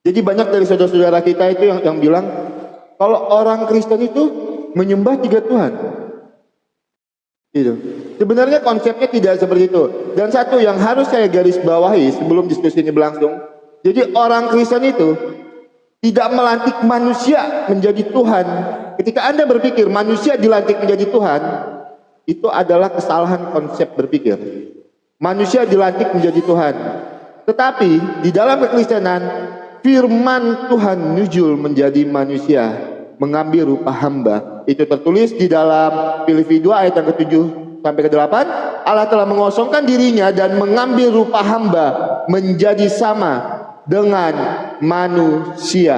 Jadi banyak dari saudara-saudara kita itu yang bilang kalau orang Kristen itu menyembah 3 Tuhan. Gitu. Sebenarnya konsepnya tidak seperti itu. Dan satu yang harus saya garis bawahi sebelum diskusi ini berlangsung, jadi orang Kristen itu tidak melantik manusia menjadi Tuhan. Ketika Anda berpikir manusia dilantik menjadi Tuhan, itu adalah kesalahan konsep berpikir. Manusia dilantik menjadi Tuhan. Tetapi di dalam kekristenan, firman Tuhan nuzul menjadi manusia, mengambil rupa hamba. Itu tertulis di dalam Filipi 2 ayat yang ke-7 sampai ke-8. Allah telah mengosongkan dirinya dan mengambil rupa hamba menjadi sama dengan manusia.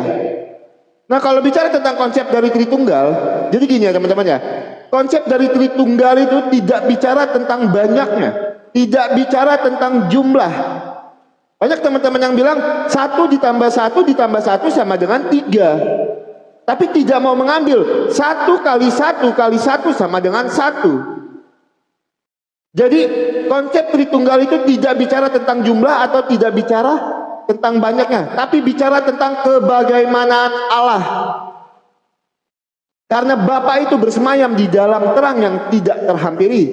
Nah, kalau bicara tentang konsep dari Tritunggal, jadi gini ya teman-teman ya. Konsep dari Tritunggal itu tidak bicara tentang banyaknya, tidak bicara tentang jumlah. Banyak teman-teman yang bilang 1 ditambah 1 ditambah 1 sama dengan 3. Tapi tidak mau mengambil 1 kali 1 kali 1 sama dengan 1. Jadi konsep Tritunggal itu tidak bicara tentang jumlah atau tidak bicara tentang banyaknya, tapi bicara tentang kebagaimanaan Allah. Karena Bapa itu bersemayam di dalam terang yang tidak terhampiri.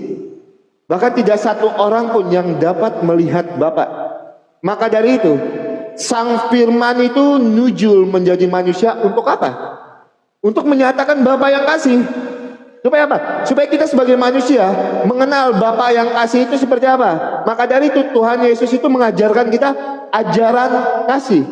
Bahkan tidak satu orang pun yang dapat melihat Bapa. Maka dari itu, Sang Firman itu nuzul menjadi manusia untuk apa? Untuk menyatakan Bapa yang kasih. Supaya apa? Supaya kita sebagai manusia mengenal Bapa yang kasih itu seperti apa. Maka dari itu Tuhan Yesus itu mengajarkan kita ajaran kasih.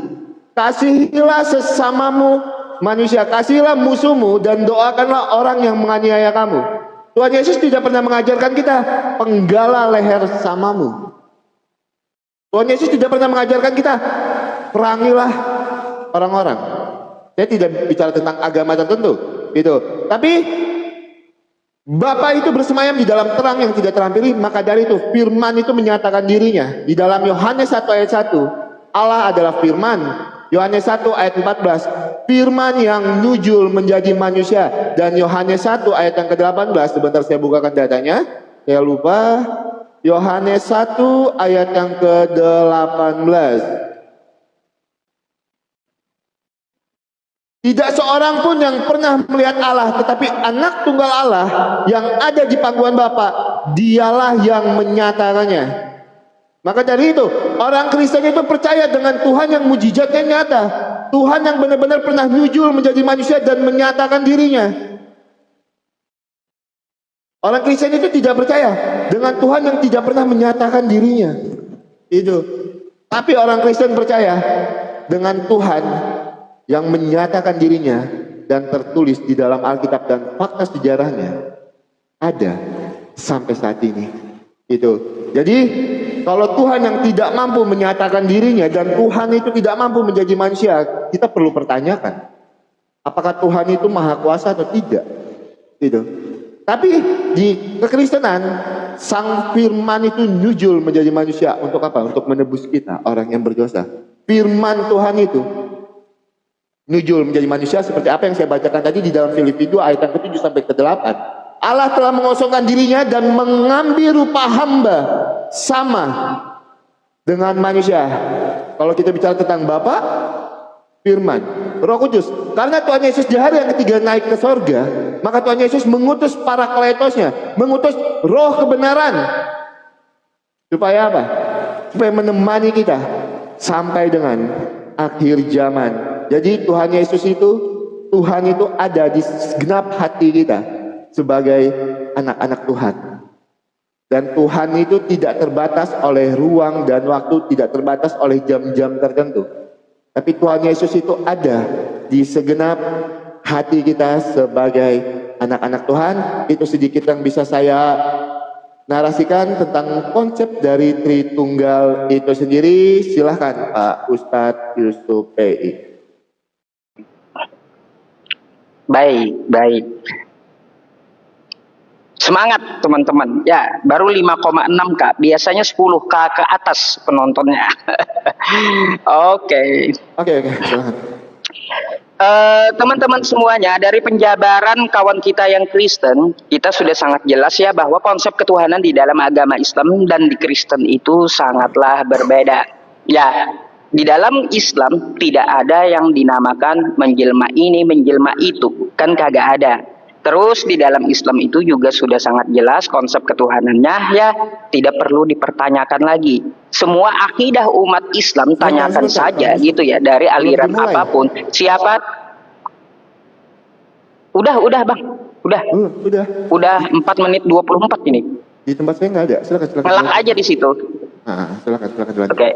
Kasihilah sesamamu manusia, kasihilah musuhmu dan doakanlah orang yang menganiaya kamu. Tuhan Yesus tidak pernah mengajarkan kita penggala leher samamu. Tuhan Yesus tidak pernah mengajarkan kita perangilah orang-orang. Saya tidak bicara tentang agama tertentu, gitu. Tapi Bapa itu bersemayam di dalam terang yang tidak terhampiri. Maka dari itu firman itu menyatakan dirinya. Di dalam Yohanes 1 ayat 1, Allah adalah firman. Yohanes 1 ayat 14, firman yang nuzul menjadi manusia. Dan Yohanes 1 ayat yang ke-18, sebentar saya bukakan datanya, saya lupa. Yohanes 1 ayat yang ke-18, tidak seorang pun yang pernah melihat Allah, tetapi anak tunggal Allah yang ada di pangkuan Bapa, dialah yang menyatakannya. Maka dari itu, orang Kristen itu percaya dengan Tuhan yang mujizatnya nyata. Tuhan yang benar-benar pernah nuzul menjadi manusia dan menyatakan dirinya. Orang Kristen itu tidak percaya dengan Tuhan yang tidak pernah menyatakan dirinya. Itu. Tapi orang Kristen percaya dengan Tuhan yang menyatakan dirinya dan tertulis di dalam Alkitab dan fakta sejarahnya ada sampai saat ini. Itu. Jadi kalau Tuhan yang tidak mampu menyatakan dirinya dan Tuhan itu tidak mampu menjadi manusia, kita perlu pertanyakan apakah Tuhan itu maha kuasa atau tidak. Gitu. Tapi di kekristenan Sang Firman itu nuzul menjadi manusia untuk apa? Untuk menebus kita, orang yang berdosa. Firman Tuhan itu nuzul menjadi manusia seperti apa yang saya bacakan tadi di dalam Filipi 2 ayat yang ke-7 sampai ke-8. Allah telah mengosongkan dirinya dan mengambil rupa hamba sama dengan manusia. Kalau kita bicara tentang Bapa, Firman, Roh Kudus. Karena Tuhan Yesus di hari yang ketiga naik ke sorga, maka Tuhan Yesus mengutus para kleitosnya, mengutus roh kebenaran. Supaya apa? Supaya menemani kita sampai dengan akhir zaman. Jadi Tuhan Yesus itu, Tuhan itu ada di segenap hati kita sebagai anak-anak Tuhan. Dan Tuhan itu tidak terbatas oleh ruang dan waktu, tidak terbatas oleh jam-jam tertentu. Tapi Tuhan Yesus itu ada di segenap hati kita sebagai anak-anak Tuhan. Itu sedikit yang bisa saya narasikan tentang konsep dari Tritunggal itu sendiri. Silahkan Pak Ustadz Yusuf PI. Baik. Semangat teman-teman. Ya, baru 5,6K. Biasanya 10K ke atas penontonnya. Oke. Silahkan. Teman-teman semuanya, dari penjabaran kawan kita yang Kristen, kita sudah sangat jelas ya bahwa konsep ketuhanan di dalam agama Islam dan di Kristen itu sangatlah berbeda. Ya, Di dalam Islam tidak ada yang dinamakan menjelma ini, menjelma itu. Kan kagak ada. Terus di dalam Islam itu juga sudah sangat jelas konsep ketuhanannya, ya tidak perlu dipertanyakan lagi. Semua akidah umat Islam tanyakan saja gitu ya, dari aliran apapun. Siapa? Udah Bang. Udah 4 menit 24 ini. Di tempat saya nggak ada. Silakan. Ngelak aja di situ. Silakan. Oke.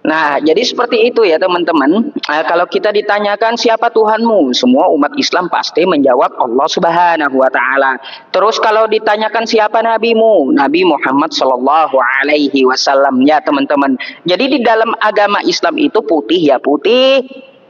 Nah, jadi seperti itu ya teman-teman. Kalau kita ditanyakan siapa Tuhanmu, semua umat Islam pasti menjawab Allah Subhanahu wa taala. Terus kalau ditanyakan siapa nabimu, Nabi Muhammad sallallahu alaihi wasallam ya teman-teman. Jadi di dalam agama Islam itu putih ya putih,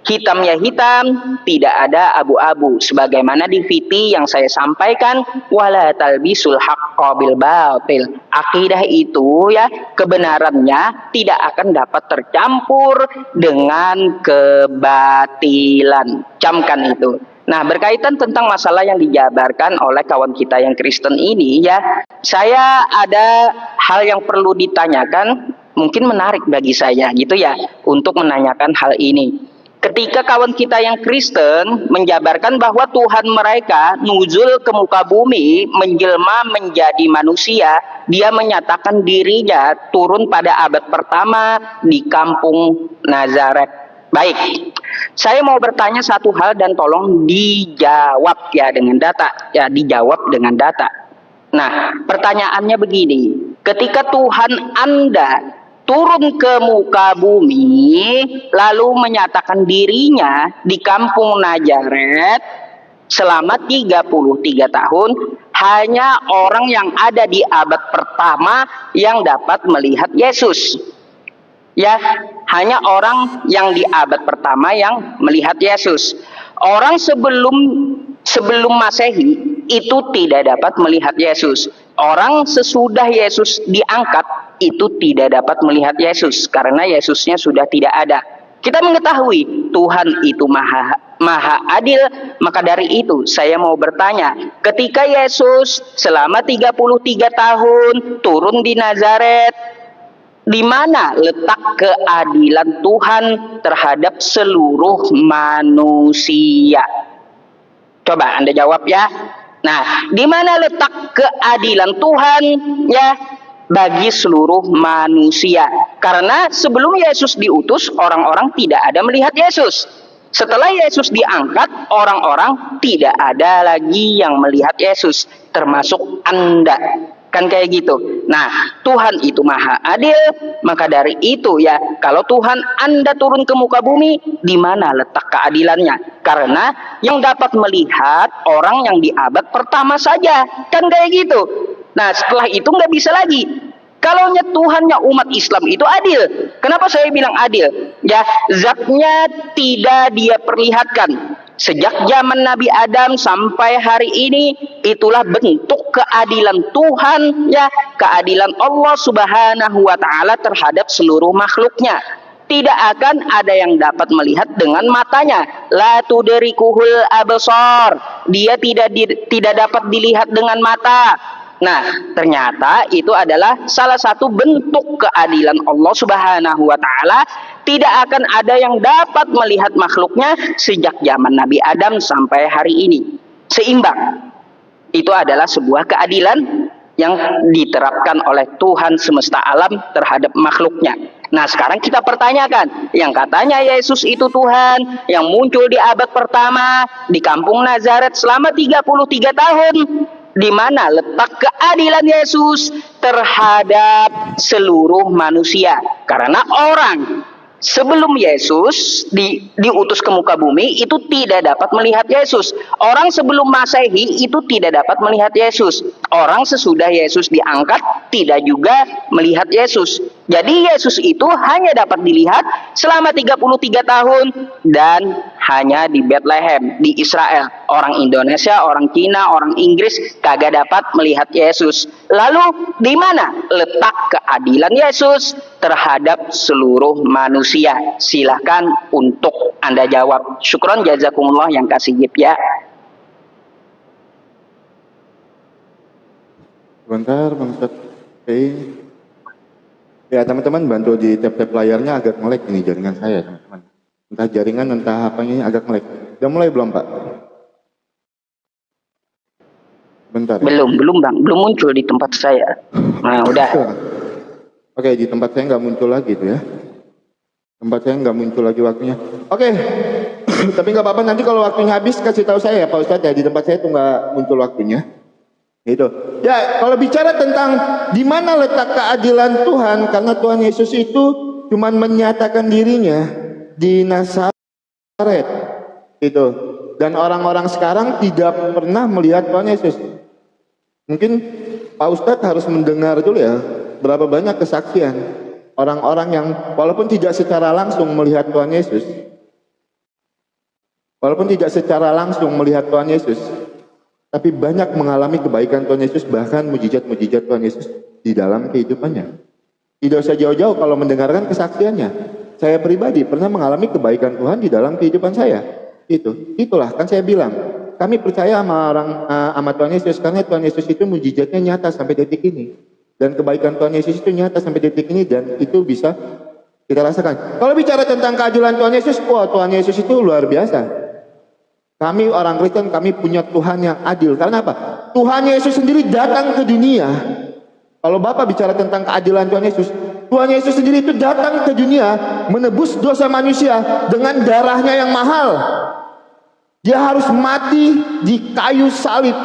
hitam ya hitam, tidak ada abu-abu. Sebagaimana di VT yang saya sampaikan, wala talbisul haqqo bil batil. Akidah itu ya, kebenarannya tidak akan dapat tercampur dengan kebatilan. Camkan itu. Nah, berkaitan tentang masalah yang dijabarkan oleh kawan kita yang Kristen ini ya, saya ada hal yang perlu ditanyakan, mungkin menarik bagi saya gitu ya, untuk menanyakan hal ini. Ketika kawan kita yang Kristen menjabarkan bahwa Tuhan mereka nuzul ke muka bumi, menjelma menjadi manusia, dia menyatakan dirinya turun pada abad pertama di kampung Nazaret. Baik, saya mau bertanya satu hal dan tolong dijawab ya dengan data. Ya, dijawab dengan data. Nah, pertanyaannya begini. Ketika Tuhan Anda turun ke muka bumi, lalu menyatakan dirinya di kampung Nazaret selama 33 tahun, hanya orang yang ada di abad pertama yang dapat melihat Yesus. Ya, hanya orang yang di abad pertama yang melihat Yesus. Orang sebelum Masehi itu tidak dapat melihat Yesus. Orang sesudah Yesus diangkat itu tidak dapat melihat Yesus karena Yesusnya sudah tidak ada. Kita mengetahui Tuhan itu maha adil, maka dari itu saya mau bertanya, ketika Yesus selama 33 tahun turun di Nazaret, di mana letak keadilan Tuhan terhadap seluruh manusia? Coba Anda jawab ya. Nah, di mana letak keadilan Tuhan ya bagi seluruh manusia? Karena sebelum Yesus diutus, orang-orang tidak ada melihat Yesus. Setelah Yesus diangkat, orang-orang tidak ada lagi yang melihat Yesus, termasuk Anda. Kan kayak gitu. Nah, Tuhan itu maha adil, maka dari itu ya, kalau Tuhan Anda turun ke muka bumi, di mana letak keadilannya? Karena yang dapat melihat orang yang di abad pertama saja, kan kayak gitu. Nah, setelah itu nggak bisa lagi. Kalau Tuhannya umat Islam itu adil. Kenapa saya bilang adil? Ya, zatnya tidak dia perlihatkan. Sejak zaman Nabi Adam sampai hari ini, itulah bentuk keadilan Tuhan, ya, keadilan Allah Subhanahu wa taala terhadap seluruh makhluknya. Tidak akan ada yang dapat melihat dengan matanya. La tudrikuhul absar. Dia tidak dapat dilihat dengan mata. Nah, ternyata itu adalah salah satu bentuk keadilan Allah Subhanahu wa taala. Tidak akan ada yang dapat melihat makhluknya sejak zaman Nabi Adam sampai hari ini. Seimbang. Itu adalah sebuah keadilan yang diterapkan oleh Tuhan semesta alam terhadap makhluknya. Nah, sekarang kita pertanyakan, yang katanya Yesus itu Tuhan, yang muncul di abad pertama di kampung Nazaret selama 33 tahun, di mana letak keadilan Yesus terhadap seluruh manusia? Karena orang sebelum Yesus diutus ke muka bumi itu tidak dapat melihat Yesus. Orang sebelum Masehi itu tidak dapat melihat Yesus. Orang sesudah Yesus diangkat tidak juga melihat Yesus. Jadi Yesus itu hanya dapat dilihat selama 33 tahun dan hanya di Bethlehem, di Israel. Orang Indonesia, orang Cina, orang Inggris kagak dapat melihat Yesus. Lalu di mana letak keadilan Yesus terhadap seluruh manusia? Silahkan untuk Anda jawab. Syukron jazakumullah yang kasih gift ya. Sebentar Bang Ustaz. Oke. Ya teman-teman bantu di tap-tap layarnya agak melek ini jaringan saya teman-teman. Entah jaringan entah apa ini agak melek. Udah mulai belum Pak? Bentar. Belum Bang, belum muncul di tempat saya. Nah, udah. Oke, di tempat saya nggak muncul lagi tuh ya. Tempat saya nggak muncul lagi waktunya. Oke, tapi nggak apa-apa nanti kalau waktunya habis kasih tahu saya ya Pak Ustadz ya. Di tempat saya tuh nggak muncul waktunya. Gitu. Ya, kalau bicara tentang di mana letak keadilan Tuhan, karena Tuhan Yesus itu cuman menyatakan dirinya di Nazaret. Itu. Dan orang-orang sekarang tidak pernah melihat Tuhan Yesus. Mungkin Pak Ustadz harus mendengar dulu ya, berapa banyak kesaksian orang-orang yang walaupun tidak secara langsung melihat Tuhan Yesus. Walaupun tidak secara langsung melihat Tuhan Yesus, tapi banyak mengalami kebaikan Tuhan Yesus, bahkan mujizat-mujizat Tuhan Yesus di dalam kehidupannya. Tidak usah jauh-jauh kalau mendengarkan kesaksiannya. Saya pribadi pernah mengalami kebaikan Tuhan di dalam kehidupan saya. Itulah kan saya bilang, kami percaya sama Tuhan Yesus karena Tuhan Yesus itu mujizatnya nyata sampai detik ini. Dan kebaikan Tuhan Yesus itu nyata sampai detik ini dan itu bisa kita rasakan. Kalau bicara tentang keadilan Tuhan Yesus, wah Tuhan Yesus itu luar biasa. Kami orang Kristen, kami punya Tuhan yang adil. Karena apa? Tuhan Yesus sendiri datang ke dunia. Kalau Bapak bicara tentang keadilan Tuhan Yesus sendiri itu datang ke dunia menebus dosa manusia dengan darahnya yang mahal. Dia harus mati di kayu salib.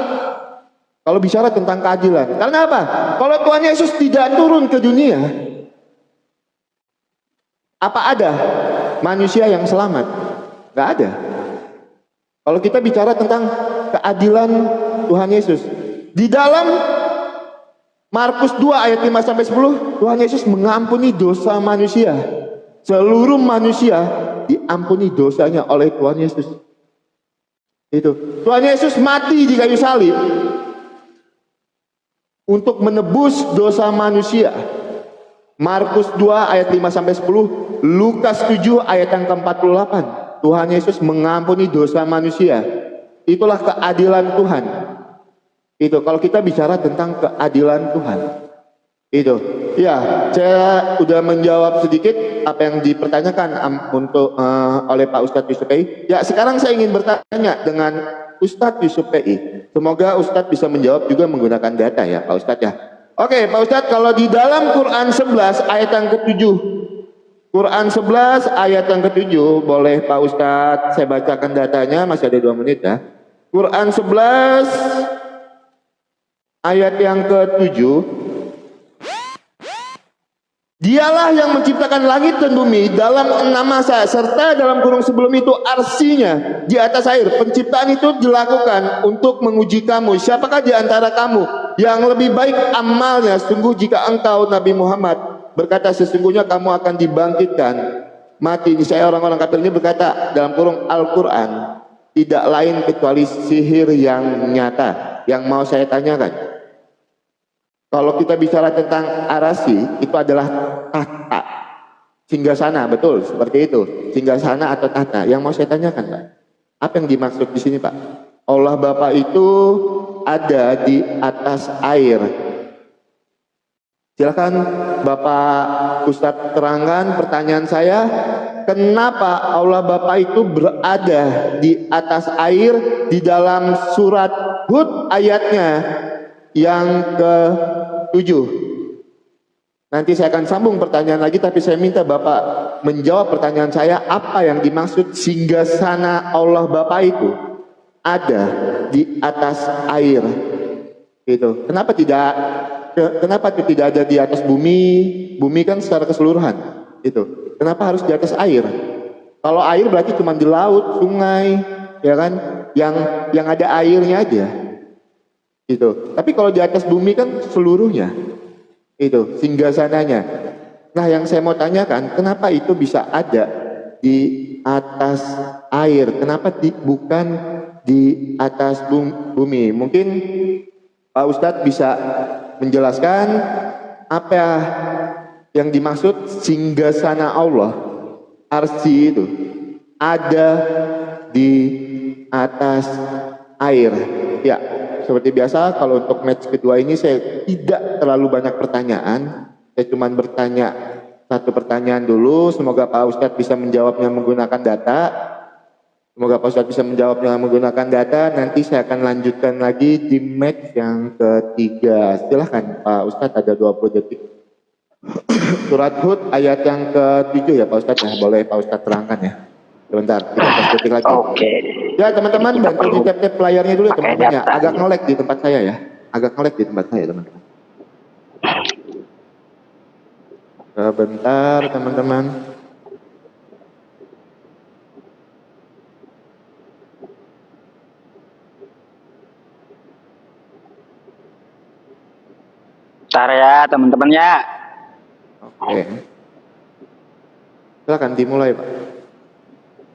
Kalau bicara tentang keadilan. Karena apa? Kalau Tuhan Yesus tidak turun ke dunia, apa ada manusia yang selamat? Gak ada. Kalau kita bicara tentang keadilan Tuhan Yesus, di dalam Markus 2 ayat 5 sampai 10, Tuhan Yesus mengampuni dosa manusia. Seluruh manusia diampuni dosanya oleh Tuhan Yesus. Itu. Tuhan Yesus mati di kayu salib untuk menebus dosa manusia. Markus 2 ayat 5 sampai 10, Lukas 7 ayat yang ke-48. Tuhan Yesus mengampuni dosa manusia. Itulah keadilan Tuhan. Itu kalau kita bicara tentang keadilan Tuhan. Itu. Ya, saya sudah menjawab sedikit apa yang dipertanyakan untuk oleh Pak Ustadz Yusuf PI. Ya, sekarang saya ingin bertanya dengan Ustadz Yusuf PI. Semoga Ustadz bisa menjawab juga menggunakan data ya, Pak Ustadz ya. Oke, Pak Ustadz, kalau di dalam Quran 11 ayat yang ke-7, Quran 11 ayat yang ke-7, boleh Pak Ustadz saya bacakan datanya, masih ada 2 menit ya. Quran 11 ayat yang ke-7, Dialah yang menciptakan langit dan bumi dalam 6 masa, serta dalam kurung sebelum itu arsinya di atas air. Penciptaan itu dilakukan untuk menguji kamu. Siapakah di antara kamu yang lebih baik amalnya? Sungguh jika engkau Nabi Muhammad berkata sesungguhnya kamu akan dibangkitkan mati. Saya orang-orang kafir ini berkata dalam kurung Al-Quran tidak lain kecuali sihir yang nyata. Yang mau saya tanyakan, kalau kita bicara tentang arasi, itu adalah tahta, singgasana, betul seperti itu, singgasana atau tahta. Yang mau saya tanyakan, Pak, apa yang dimaksud di sini, Pak? Allah Bapa itu ada di atas air. Silakan Bapak Ustadz terangkan pertanyaan saya. Kenapa Allah Bapa itu berada di atas air di dalam surat Hud ayatnya yang ke-7. Nanti saya akan sambung pertanyaan lagi, tapi saya minta Bapak menjawab pertanyaan saya, apa yang dimaksud singgasana Allah Bapa itu ada di atas air. Gitu. Kenapa itu tidak ada di atas bumi? Bumi kan secara keseluruhan. Itu. Kenapa harus di atas air? Kalau air berarti cuma di laut, sungai, ya kan? Yang ada airnya aja. Itu. Tapi kalau di atas bumi kan seluruhnya. Itu singgasananya. Nah, yang saya mau tanyakan, kenapa itu bisa ada di atas air? Kenapa bukan di atas bumi? Mungkin Pak Ustadz bisa menjelaskan apa yang dimaksud singgasana Allah, arsy itu ada di atas air. Ya. Seperti biasa, kalau untuk match kedua ini saya tidak terlalu banyak pertanyaan. Saya cuma bertanya satu pertanyaan dulu. Semoga Pak Ustadz bisa menjawabnya menggunakan data. Semoga Pak Ustadz bisa menjawabnya menggunakan data. Nanti saya akan lanjutkan lagi di match yang ketiga. Silahkan Pak Ustadz, ada 20 detik. Surat Hud ayat yang ke-7 ya Pak Ustadz ya. Boleh Pak Ustadz terangkan ya. Sebentar, 15 detik lagi. Oke. Ya teman-teman, bantu di tap-tap layarnya dulu ya Pakai teman-teman ya. data. Agak nge-lag di tempat saya ya. Agak nge-lag di tempat saya teman-teman. Sebentar teman-teman. Bentar ya teman-teman ya. Oke. Silakan dimulai Pak.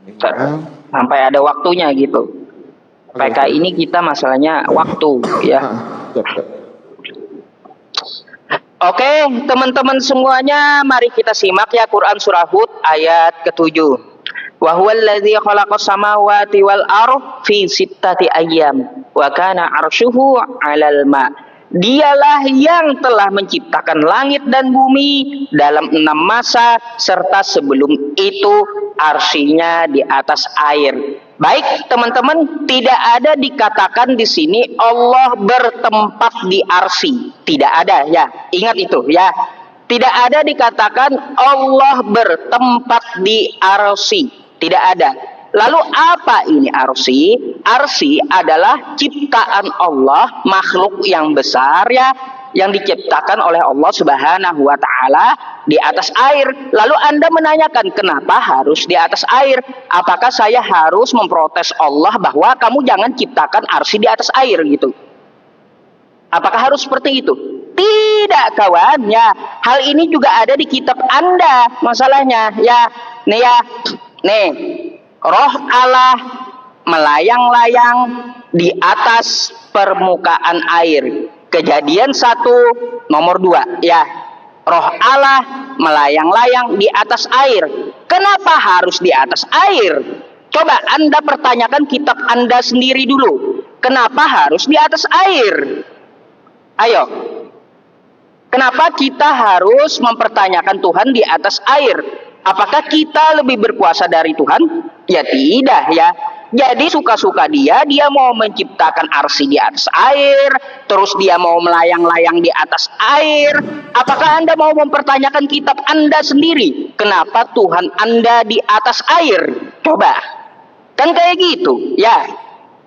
Bentar. Sampai ada waktunya gitu. Oke. PK ini kita masalahnya waktu ya. Siap, siap. Oke, teman-teman semuanya, mari kita simak ya Quran surah Hud ayat ke-7. Wa huwallazi khalaqas samawati wal ardh fi sittati ayyam wa kana 'arshuhu 'alal ma. Dialah yang telah menciptakan langit dan bumi dalam 6 masa serta sebelum itu arsinya di atas air. Baik teman-teman, tidak ada dikatakan di sini Allah bertempat di arsy. Tidak ada ya, ingat itu ya. Tidak ada dikatakan Allah bertempat di arsy. Tidak ada. Lalu apa ini arsy? Arsy adalah ciptaan Allah, makhluk yang besar ya, yang diciptakan oleh Allah Subhanahu wa taala di atas air. Lalu Anda menanyakan, kenapa harus di atas air? Apakah saya harus memprotes Allah bahwa kamu jangan ciptakan arsy di atas air gitu? Apakah harus seperti itu? Tidak kawan ya. Hal ini juga ada di kitab Anda masalahnya ya. Nih ya. Nih. Roh Allah melayang-layang di atas permukaan air. Kejadian 1 nomor 2 ya. Roh Allah melayang-layang di atas air. Kenapa harus di atas air? Coba Anda pertanyakan kitab Anda sendiri dulu. Kenapa harus di atas air? Ayo. Kenapa kita harus mempertanyakan Tuhan di atas air? Apakah kita lebih berkuasa dari Tuhan? Ya tidak ya. Jadi suka-suka dia mau menciptakan arsy di atas air, terus dia mau melayang-layang di atas air. Apakah Anda mau mempertanyakan kitab Anda sendiri? Kenapa Tuhan Anda di atas air? Coba. Kan kayak gitu ya.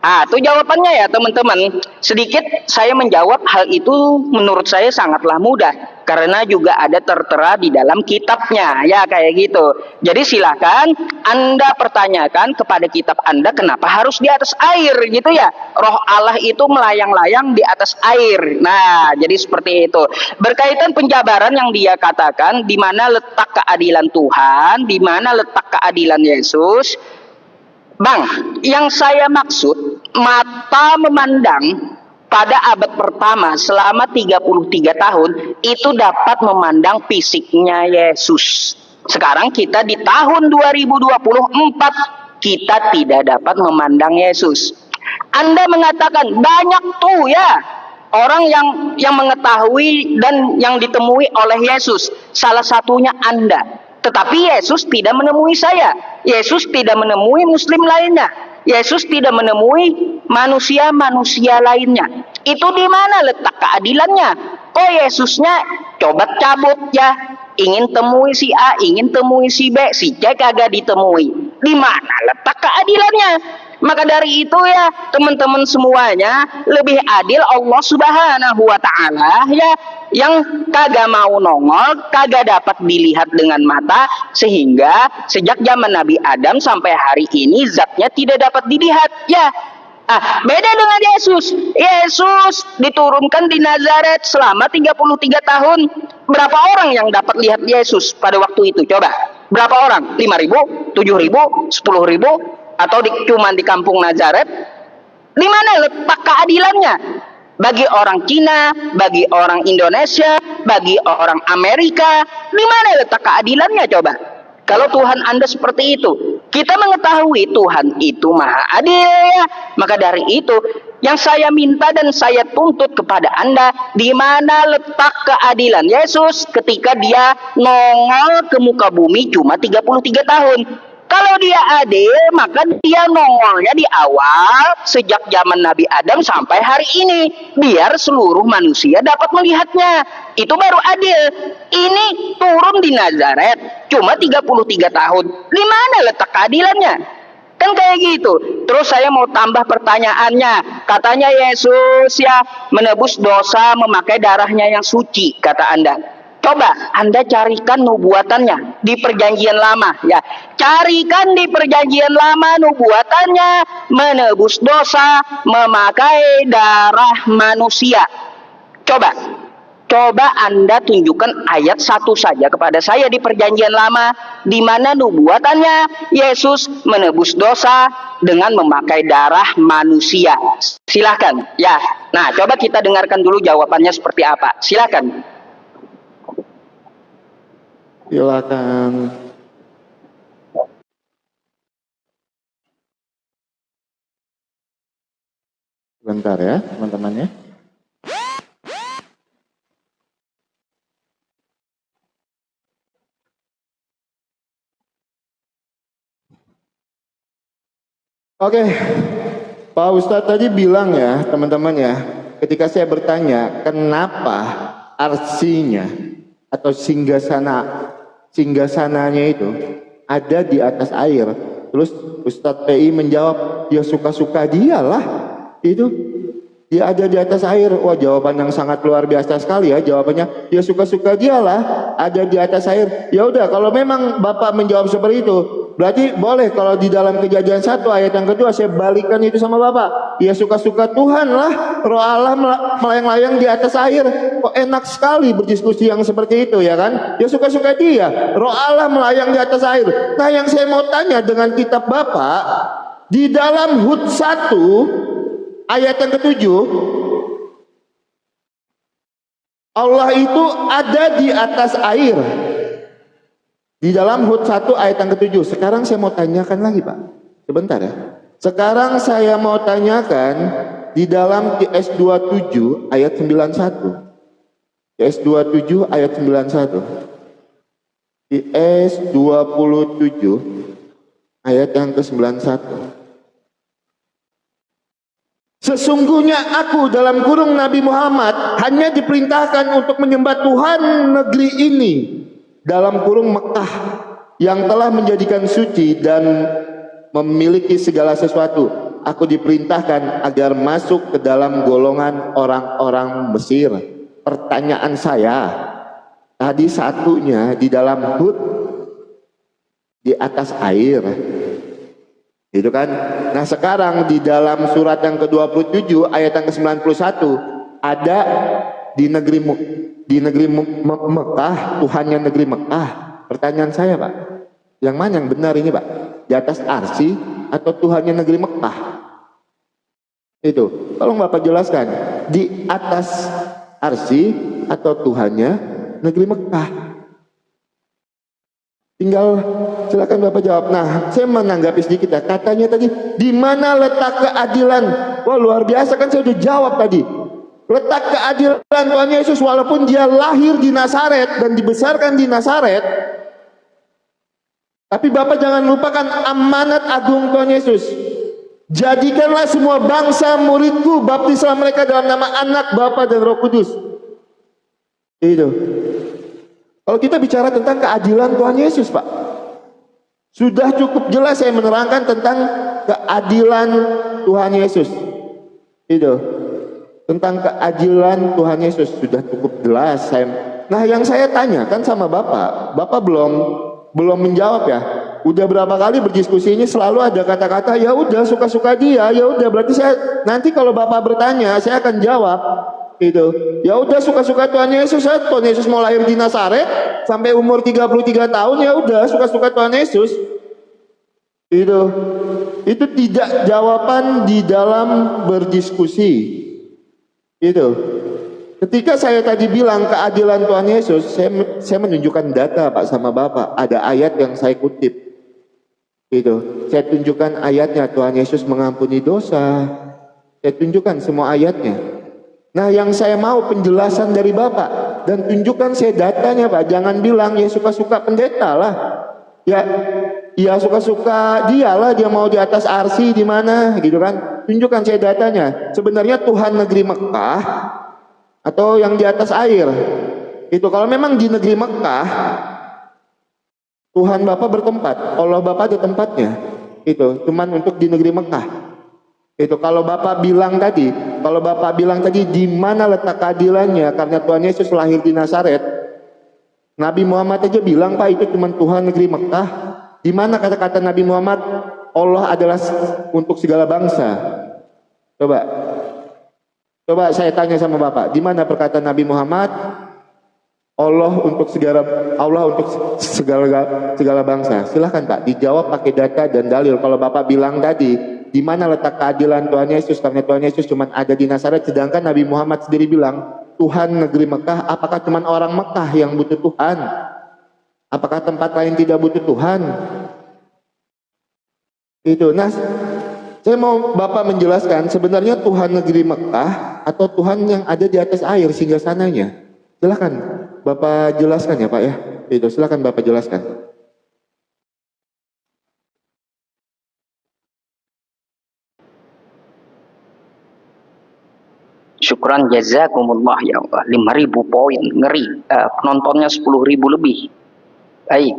Ah, itu jawabannya ya teman-teman. Sedikit saya menjawab hal itu menurut saya sangatlah mudah. Karena juga ada tertera di dalam kitabnya. Ya kayak gitu. Jadi silakan Anda pertanyakan kepada kitab Anda kenapa harus di atas air gitu ya. Roh Allah itu melayang-layang di atas air. Nah jadi seperti itu. Berkaitan penjabaran yang dia katakan. Di mana letak keadilan Tuhan. Di mana letak keadilan Yesus. Bang, yang saya maksud mata memandang pada abad pertama selama 33 tahun itu dapat memandang fisiknya Yesus. Sekarang kita di tahun 2024 kita tidak dapat memandang Yesus. Anda mengatakan banyak tuh ya orang yang mengetahui dan yang ditemui oleh Yesus. Salah satunya Anda. Tetapi Yesus tidak menemui saya. Yesus tidak menemui muslim lainnya. Yesus tidak menemui manusia-manusia lainnya. Itu di mana letak keadilannya? Kok Yesusnya coba cabut ya. Ingin temui si A, ingin temui si B, si C kagak ditemui. Di mana letak keadilannya? Maka dari itu ya teman-teman semuanya, lebih adil Allah Subhanahu wa taala ya, yang kagak mau nongol, kagak dapat dilihat dengan mata, sehingga sejak zaman Nabi Adam sampai hari ini zatnya tidak dapat dilihat ya. Beda dengan Yesus. Yesus diturunkan di Nazaret selama 33 tahun. Berapa orang yang dapat lihat Yesus pada waktu itu? Coba. Berapa orang? 5.000, 7.000, 10.000? Atau cuman di kampung Nazaret? Di mana letak keadilannya? Bagi orang Cina, bagi orang Indonesia, bagi orang Amerika, di mana letak keadilannya coba? Kalau Tuhan Anda seperti itu, kita mengetahui Tuhan itu maha adil ya. Maka dari itu, yang saya minta dan saya tuntut kepada Anda, di mana letak keadilan Yesus ketika dia nongol ke muka bumi cuma 33 tahun. Kalau dia adil, maka dia nongolnya di awal sejak zaman Nabi Adam sampai hari ini. Biar seluruh manusia dapat melihatnya. Itu baru adil. Ini turun di Nazaret cuma 33 tahun. Di mana letak keadilannya? Kan kayak gitu. Terus saya mau tambah pertanyaannya. Katanya Yesus ya menebus dosa memakai darahnya yang suci, kata Anda. Coba Anda carikan nubuatannya di perjanjian lama ya. Carikan di perjanjian lama nubuatannya menebus dosa memakai darah manusia. Coba Anda tunjukkan ayat satu saja kepada saya di perjanjian lama di mana nubuatannya Yesus menebus dosa dengan memakai darah manusia. Silakan ya. Nah, coba kita dengarkan dulu jawabannya seperti apa. Silakan. Silakan. Bentar ya, teman-teman ya. Oke, Pak Ustadz tadi bilang ya, teman-teman ya, ketika saya bertanya kenapa arsinya atau singgasananya itu ada di atas air, terus Ustadz PI menjawab, ya suka-suka dialah itu, dia ada di atas air. Wah, jawaban yang sangat luar biasa sekali ya jawabannya. Ya suka-suka dialah ada di atas air. Ya udah, kalau memang Bapak menjawab seperti itu, berarti boleh kalau di dalam Kejadian 1 ayat yang kedua saya balikan itu sama Bapak. Ya suka-suka Tuhan lah, Roh Allah melayang-layang di atas air. Kok enak sekali berdiskusi yang seperti itu ya kan? Ya suka-suka dia, Roh Allah melayang di atas air. Nah, yang saya mau tanya dengan kitab Bapak di dalam Hud 1 ayat yang ketujuh, Allah itu ada di atas air. Di dalam Hud 1 ayat yang ketujuh. Sekarang saya mau tanyakan lagi Pak. Sebentar ya. Sekarang saya mau tanyakan di dalam QS 27 ayat 91. QS 27 ayat 91. QS 27 ayat yang ke-91. Sesungguhnya aku dalam kurung Nabi Muhammad hanya diperintahkan untuk menyembah Tuhan negeri ini, dalam kurung Mekah, yang telah menjadikan suci dan memiliki segala sesuatu. Aku diperintahkan agar masuk ke dalam golongan orang-orang Mesir. Pertanyaan saya, tadi satunya di dalam Hud di atas air, itu kan? Nah, sekarang di dalam surat yang ke-27 ayat yang ke-91 ada di negeri Mekah, Tuhannya negeri Mekah. Pertanyaan saya Pak, yang mana yang benar ini Pak? Di atas arsy atau Tuhannya negeri Mekah? Itu, tolong Bapak jelaskan. Di atas arsy atau Tuhannya negeri Mekah? Tinggal silakan Bapak jawab. Nah, saya menanggapi sedikit ya. Katanya tadi, di mana letak keadilan? Wah, luar biasa kan, saya sudah jawab tadi. Letak keadilan Tuhan Yesus, walaupun dia lahir di Nazaret dan dibesarkan di Nazaret, tapi Bapak jangan lupakan amanat agung Tuhan Yesus. Jadikanlah semua bangsa muridku, baptislah mereka dalam nama Anak, Bapa dan Roh Kudus. Itu. Kalau kita bicara tentang keadilan Tuhan Yesus Pak, sudah cukup jelas saya menerangkan tentang keadilan Tuhan Yesus. Itu. Tentang keadilan Tuhan Yesus sudah cukup jelas saya. Nah, yang saya tanyakan sama Bapak belum menjawab ya. Udah berapa kali berdiskusi ini selalu ada kata-kata ya udah suka-suka dia, ya udah, berarti saya nanti kalau Bapak bertanya saya akan jawab. Itu. Ya udah suka-suka Tuhan Yesus. Tuhan Yesus mau lahir di Nazaret sampai umur 33 tahun, ya udah suka-suka Tuhan Yesus. Itu tidak jawaban di dalam berdiskusi. Itu. Ketika saya tadi bilang keadilan Tuhan Yesus, saya menunjukkan data Pak sama Bapak. Ada ayat yang saya kutip. Gitu. Saya tunjukkan ayatnya, Tuhan Yesus mengampuni dosa. Saya tunjukkan semua ayatnya. Nah, yang saya mau penjelasan dari Bapak, dan tunjukkan saya datanya Pak. Jangan bilang ya suka-suka pendeta lah. Ya suka-suka dialah, dia mau di atas arsy di mana gitu kan. Tunjukkan saya datanya. Sebenarnya Tuhan negeri Mekah atau yang di atas air. Itu kalau memang di negeri Mekah, Tuhan Bapa bertempat, Allah Bapa ada tempatnya. Itu cuman untuk di negeri Mekah. Itu kalau Bapak bilang tadi, di mana letak keadilannya karena Tuhan Yesus lahir di Nazaret. Nabi Muhammad aja bilang, Pak, itu cuma Tuhan negeri Mekah. Di mana kata-kata Nabi Muhammad, Allah adalah untuk segala bangsa? Coba saya tanya sama Bapak, di mana perkataan Nabi Muhammad, Allah untuk segala bangsa? Silahkan Pak, dijawab pakai data dan dalil. Kalau Bapak bilang tadi, di mana letak keadilan Tuhan Yesus karena Tuhan Yesus cuma ada di Nazaret, sedangkan Nabi Muhammad sendiri bilang, Tuhan negeri Mekah, apakah cuma orang Mekah yang butuh Tuhan? Apakah tempat lain tidak butuh Tuhan? Itu. Nah, saya mau Bapak menjelaskan sebenarnya Tuhan negeri Mekah atau Tuhan yang ada di atas air sehingga sananya. Silakan Bapak jelaskan ya Pak ya. Itu silakan Bapak jelaskan. Syukran jazakumullah ya Allah. 5.000 poin, ngeri. Penontonnya 10.000 lebih. Baik.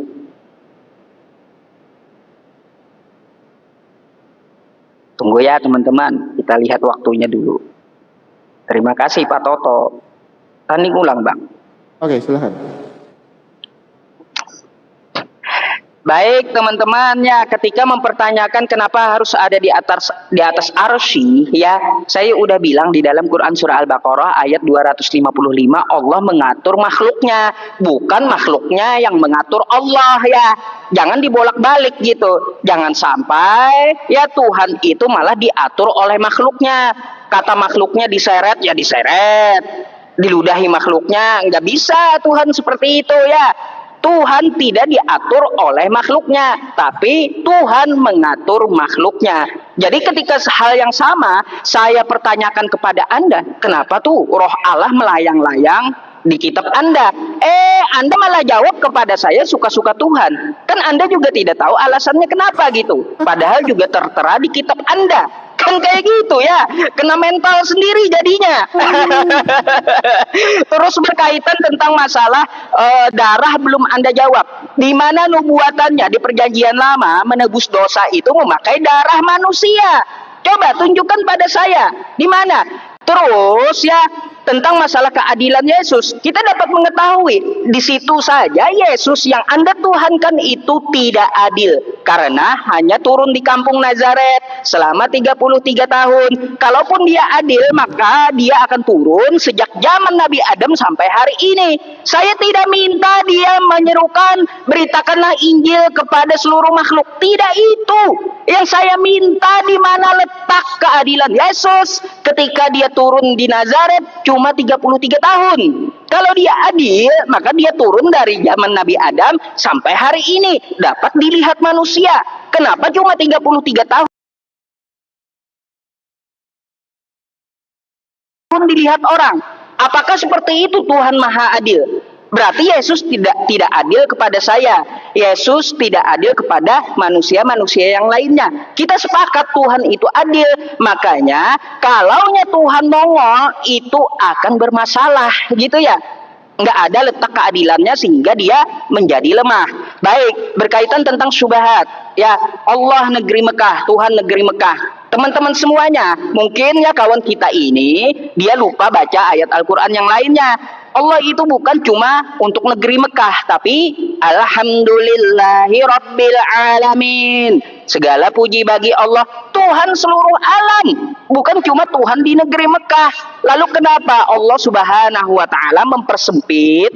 Tunggu ya teman-teman, kita lihat waktunya dulu. Terima kasih Pak Toto. Tanding ulang Bang. Oke, silakan. Baik teman-teman, ya ketika mempertanyakan kenapa harus ada di atas arsy, ya saya udah bilang di dalam Quran surah Al-Baqarah ayat 255 Allah mengatur makhluknya, bukan makhluknya yang mengatur Allah ya. Jangan dibolak-balik gitu. Jangan sampai ya Tuhan itu malah diatur oleh makhluknya. Kata makhluknya diseret ya diseret, diludahi makhluknya, nggak bisa Tuhan seperti itu ya. Tuhan tidak diatur oleh makhluknya, tapi Tuhan mengatur makhluknya. Jadi ketika hal yang sama saya pertanyakan kepada Anda, kenapa tuh roh Allah melayang-layang di kitab Anda? Anda malah jawab kepada saya suka-suka Tuhan. Kan Anda juga tidak tahu alasannya kenapa gitu. Padahal juga tertera di kitab Anda. Kan kayak gitu ya, kena mental sendiri jadinya. Terus berkaitan tentang masalah darah belum Anda jawab. Di mana nubuatannya di perjanjian lama menebus dosa itu memakai darah manusia? Coba tunjukkan pada saya di mana. Terus ya tentang masalah keadilan Yesus, kita dapat mengetahui di situ saja Yesus yang Anda tuhankan itu tidak adil karena hanya turun di kampung Nazaret selama 33 tahun. Kalaupun dia adil, maka dia akan turun sejak zaman Nabi Adam sampai hari ini. Saya tidak minta dia menyerukan beritakanlah Injil kepada seluruh makhluk. Tidak itu yang saya minta. Di mana letak keadilan Yesus ketika dia turun di Nazaret cuma 33 tahun. Kalau dia adil, maka dia turun dari zaman Nabi Adam sampai hari ini. Dapat dilihat manusia. Kenapa cuma 33 tahun dilihat orang? Apakah seperti itu Tuhan Maha Adil? Berarti Yesus tidak adil kepada saya. Yesus tidak adil kepada manusia-manusia yang lainnya. Kita sepakat Tuhan itu adil. Makanya kalaunya Tuhan nongol itu akan bermasalah gitu ya. Nggak ada letak keadilannya sehingga dia menjadi lemah. Baik, berkaitan tentang syubhat. Ya, Allah negeri Mekah, Tuhan negeri Mekah. Teman-teman semuanya, mungkin ya kawan kita ini dia lupa baca ayat Al-Quran yang lainnya. Allah itu bukan cuma untuk negeri Mekah, tapi Alhamdulillahi Rabbil Alamin. Segala puji bagi Allah, Tuhan seluruh alam, bukan cuma Tuhan di negeri Mekah. Lalu kenapa Allah Subhanahu wa taala mempersempit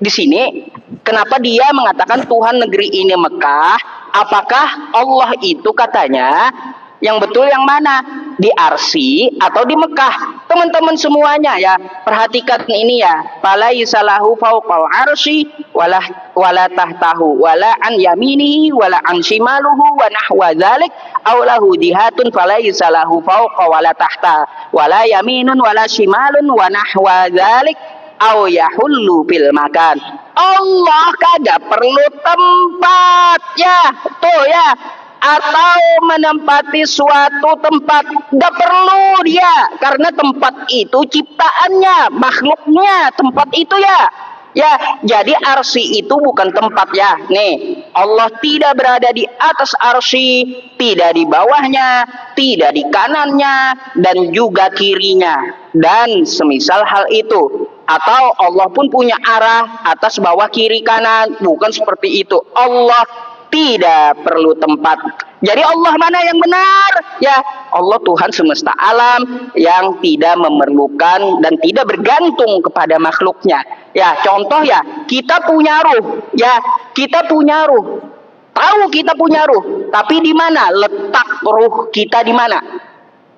di sini? Kenapa dia mengatakan Tuhan negeri ini Mekah? Apakah Allah itu katanya yang betul yang mana? Di Arsy atau di Mekah? Teman-teman semuanya ya, perhatikan ini ya. Falaisa lahu fawqal arsy wala tahtahu wala an yaminihi wala an shimaluhu wa nahwa dzalik aw lahu dihatun falaisa lahu fawqa wala tahta wala yaminun wala shimalun wa nahwa dzalik aw yahullu fil makan. Allah kagak perlu tempat ya, tuh ya, atau menempati suatu tempat, gak perlu dia, karena tempat itu ciptaannya, makhluknya tempat itu ya. Ya, jadi arsy itu bukan tempat ya. Nih, Allah tidak berada di atas arsy, tidak di bawahnya, tidak di kanannya, dan juga kirinya. Dan semisal hal itu. Atau Allah pun punya arah atas, bawah, kiri, kanan. Bukan seperti itu. Allah tidak perlu tempat. Jadi Allah mana yang benar? Ya, Allah Tuhan semesta alam yang tidak memerlukan dan tidak bergantung kepada makhluknya. Ya, contoh ya, kita punya ruh. Ya, kita punya ruh. Tahu kita punya ruh, tapi di mana letak ruh kita, di mana?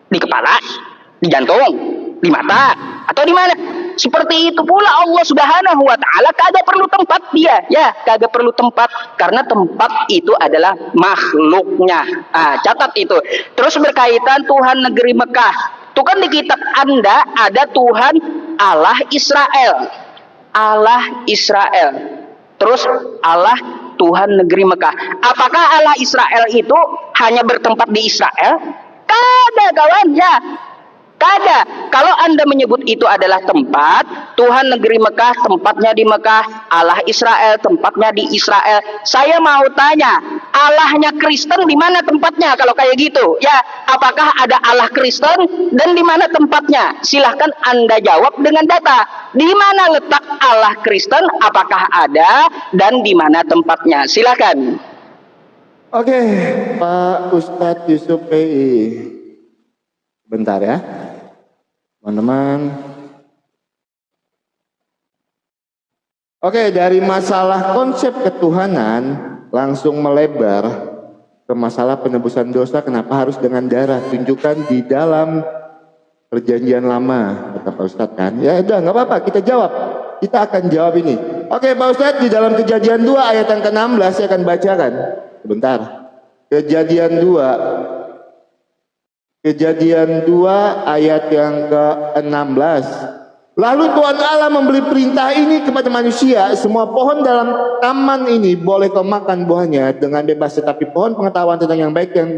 Di kepala, di jantung, di mata, atau di mana? Seperti itu pula Allah Subhanahu wa taala kagak perlu tempat dia, ya, kagak perlu tempat, karena tempat itu adalah makhluknya. Catat itu. Terus berkaitan Tuhan negeri Mekah. Itu kan di kitab Anda ada Tuhan Allah Israel. Allah Israel. Terus Allah Tuhan negeri Mekah. Apakah Allah Israel itu hanya bertempat di Israel? Kagak, kawan, ya. Kagak. Kalau Anda menyebut itu adalah tempat, Tuhan negeri Mekah tempatnya di Mekah, Allah Israel tempatnya di Israel. Saya mau tanya, Allahnya Kristen di mana tempatnya kalau kayak gitu? Ya, apakah ada Allah Kristen dan di mana tempatnya? Silahkan Anda jawab dengan data. Di mana letak Allah Kristen? Apakah ada dan di mana tempatnya? Silahkan. Oke, Pak Ustadz Yusuf PI. Bentar ya, teman-teman. Oke, dari masalah konsep ketuhanan langsung melebar ke masalah penebusan dosa. Kenapa harus dengan darah? Tunjukkan di dalam perjanjian lama, kata Pak Ustadz kan. Ya udah, nggak apa-apa, kita jawab. Kita akan jawab ini. Oke, Pak Ustadz, di dalam Kejadian 2 ayat yang ke-16 saya akan bacakan. Sebentar. Kejadian 2 ayat yang ke-16. Lalu Tuhan Allah memberi perintah ini kepada manusia, semua pohon dalam taman ini boleh kau makan buahnya dengan bebas, tetapi pohon pengetahuan tentang yang baik dan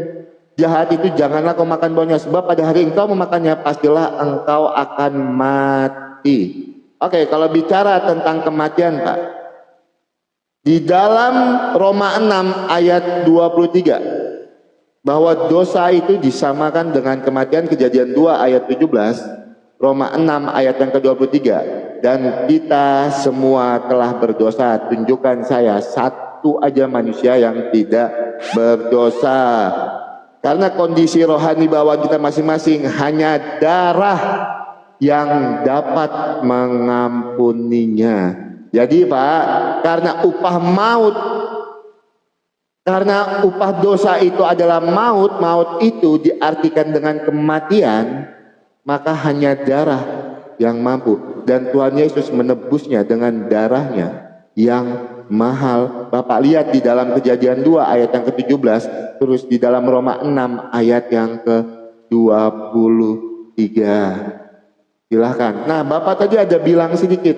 jahat itu janganlah kau makan buahnya, sebab pada hari engkau memakannya pastilah engkau akan mati. Oke, kalau bicara tentang kematian, Pak, di dalam Roma 6 ayat 23 bahwa dosa itu disamakan dengan kematian. Kejadian 2 ayat 17, Roma 6 ayat yang ke-23, dan kita semua telah berdosa. Tunjukkan saya satu aja manusia yang tidak berdosa, karena kondisi rohani bawah kita masing-masing hanya darah yang dapat mengampuninya. Jadi Pak, karena upah dosa itu adalah maut, maut itu diartikan dengan kematian, maka hanya darah yang mampu. Dan Tuhan Yesus menebusnya dengan darahnya yang mahal. Bapak lihat di dalam Kejadian 2 ayat yang ke-17, terus di dalam Roma 6 ayat yang ke-23. Silahkan. Nah, Bapak tadi ada bilang sedikit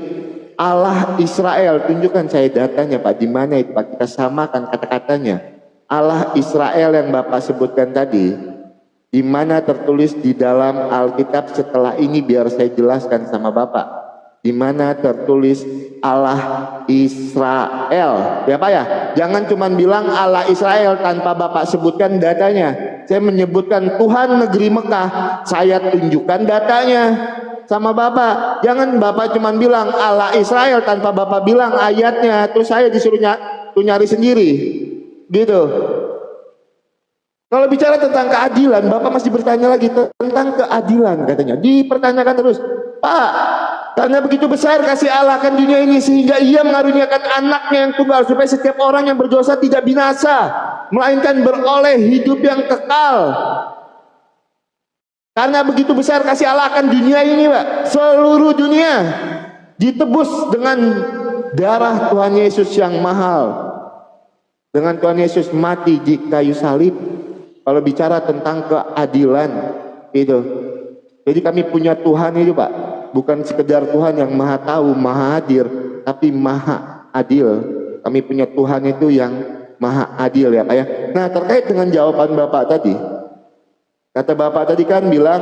Allah Israel, tunjukkan saya datanya Pak, di mana itu Pak, kita samakan kata-katanya. Allah Israel yang Bapak sebutkan tadi, di mana tertulis di dalam Alkitab? Setelah ini biar saya jelaskan sama Bapak. Di mana tertulis Allah Israel? Ya Pak ya, jangan cuma bilang Allah Israel tanpa Bapak sebutkan datanya. Saya menyebutkan Tuhan negeri Mekah, saya tunjukkan datanya sama Bapak. Jangan Bapak cuma bilang Allah Israel tanpa Bapak bilang ayatnya, terus saya disuruh nyari sendiri gitu. Kalau bicara tentang keadilan, Bapak masih bertanya lagi tentang keadilan, katanya dipertanyakan terus. Pak, karena begitu besar kasih Allah akan dunia ini sehingga ia mengaruniakan anaknya yang tunggal, supaya setiap orang yang berdosa tidak binasa, melainkan beroleh hidup yang kekal. Karena begitu besar kasih Allah akan dunia ini, Pak. Seluruh dunia ditebus dengan darah Tuhan Yesus yang mahal. Dengan Tuhan Yesus mati di kayu salib. Kalau bicara tentang keadilan itu. Jadi kami punya Tuhan itu, Pak. Bukan sekedar Tuhan yang maha tahu, maha hadir, tapi maha adil. Kami punya Tuhan itu yang maha adil, ya Pak ya. Nah, terkait dengan jawaban Bapak tadi, kata Bapak tadi kan bilang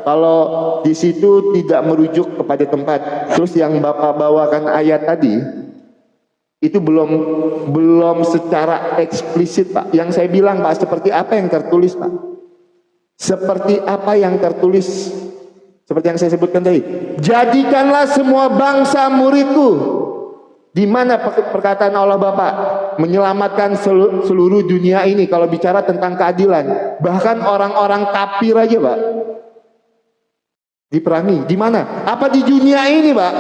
kalau di situ tidak merujuk kepada tempat. Terus yang Bapak bawakan ayat tadi itu belum secara eksplisit, Pak. Yang saya bilang, Pak, seperti apa yang tertulis, Pak? Seperti apa yang tertulis? Seperti yang saya sebutkan tadi. Jadikanlah semua bangsa muridku. Di mana perkataan Allah Bapa menyelamatkan seluruh dunia ini kalau bicara tentang keadilan. Bahkan orang-orang kafir aja, Pak, diperangi. Di mana? Apa di dunia ini, Pak?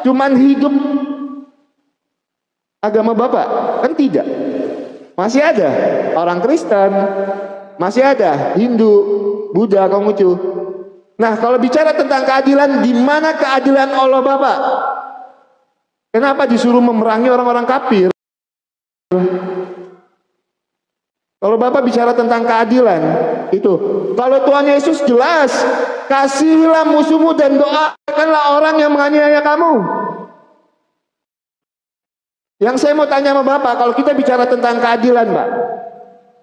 Cuman hidup agama Bapak? Kan tidak. Masih ada orang Kristen, masih ada Hindu, Buddha, Konghucu. Nah, kalau bicara tentang keadilan, di mana keadilan Allah Bapa? Kenapa disuruh memerangi orang-orang kafir? Kalau Bapak bicara tentang keadilan, itu. Kalau Tuhan Yesus jelas, kasihilah musuhmu dan doakanlah orang yang menganiaya kamu. Yang saya mau tanya sama Bapak, kalau kita bicara tentang keadilan, Pak,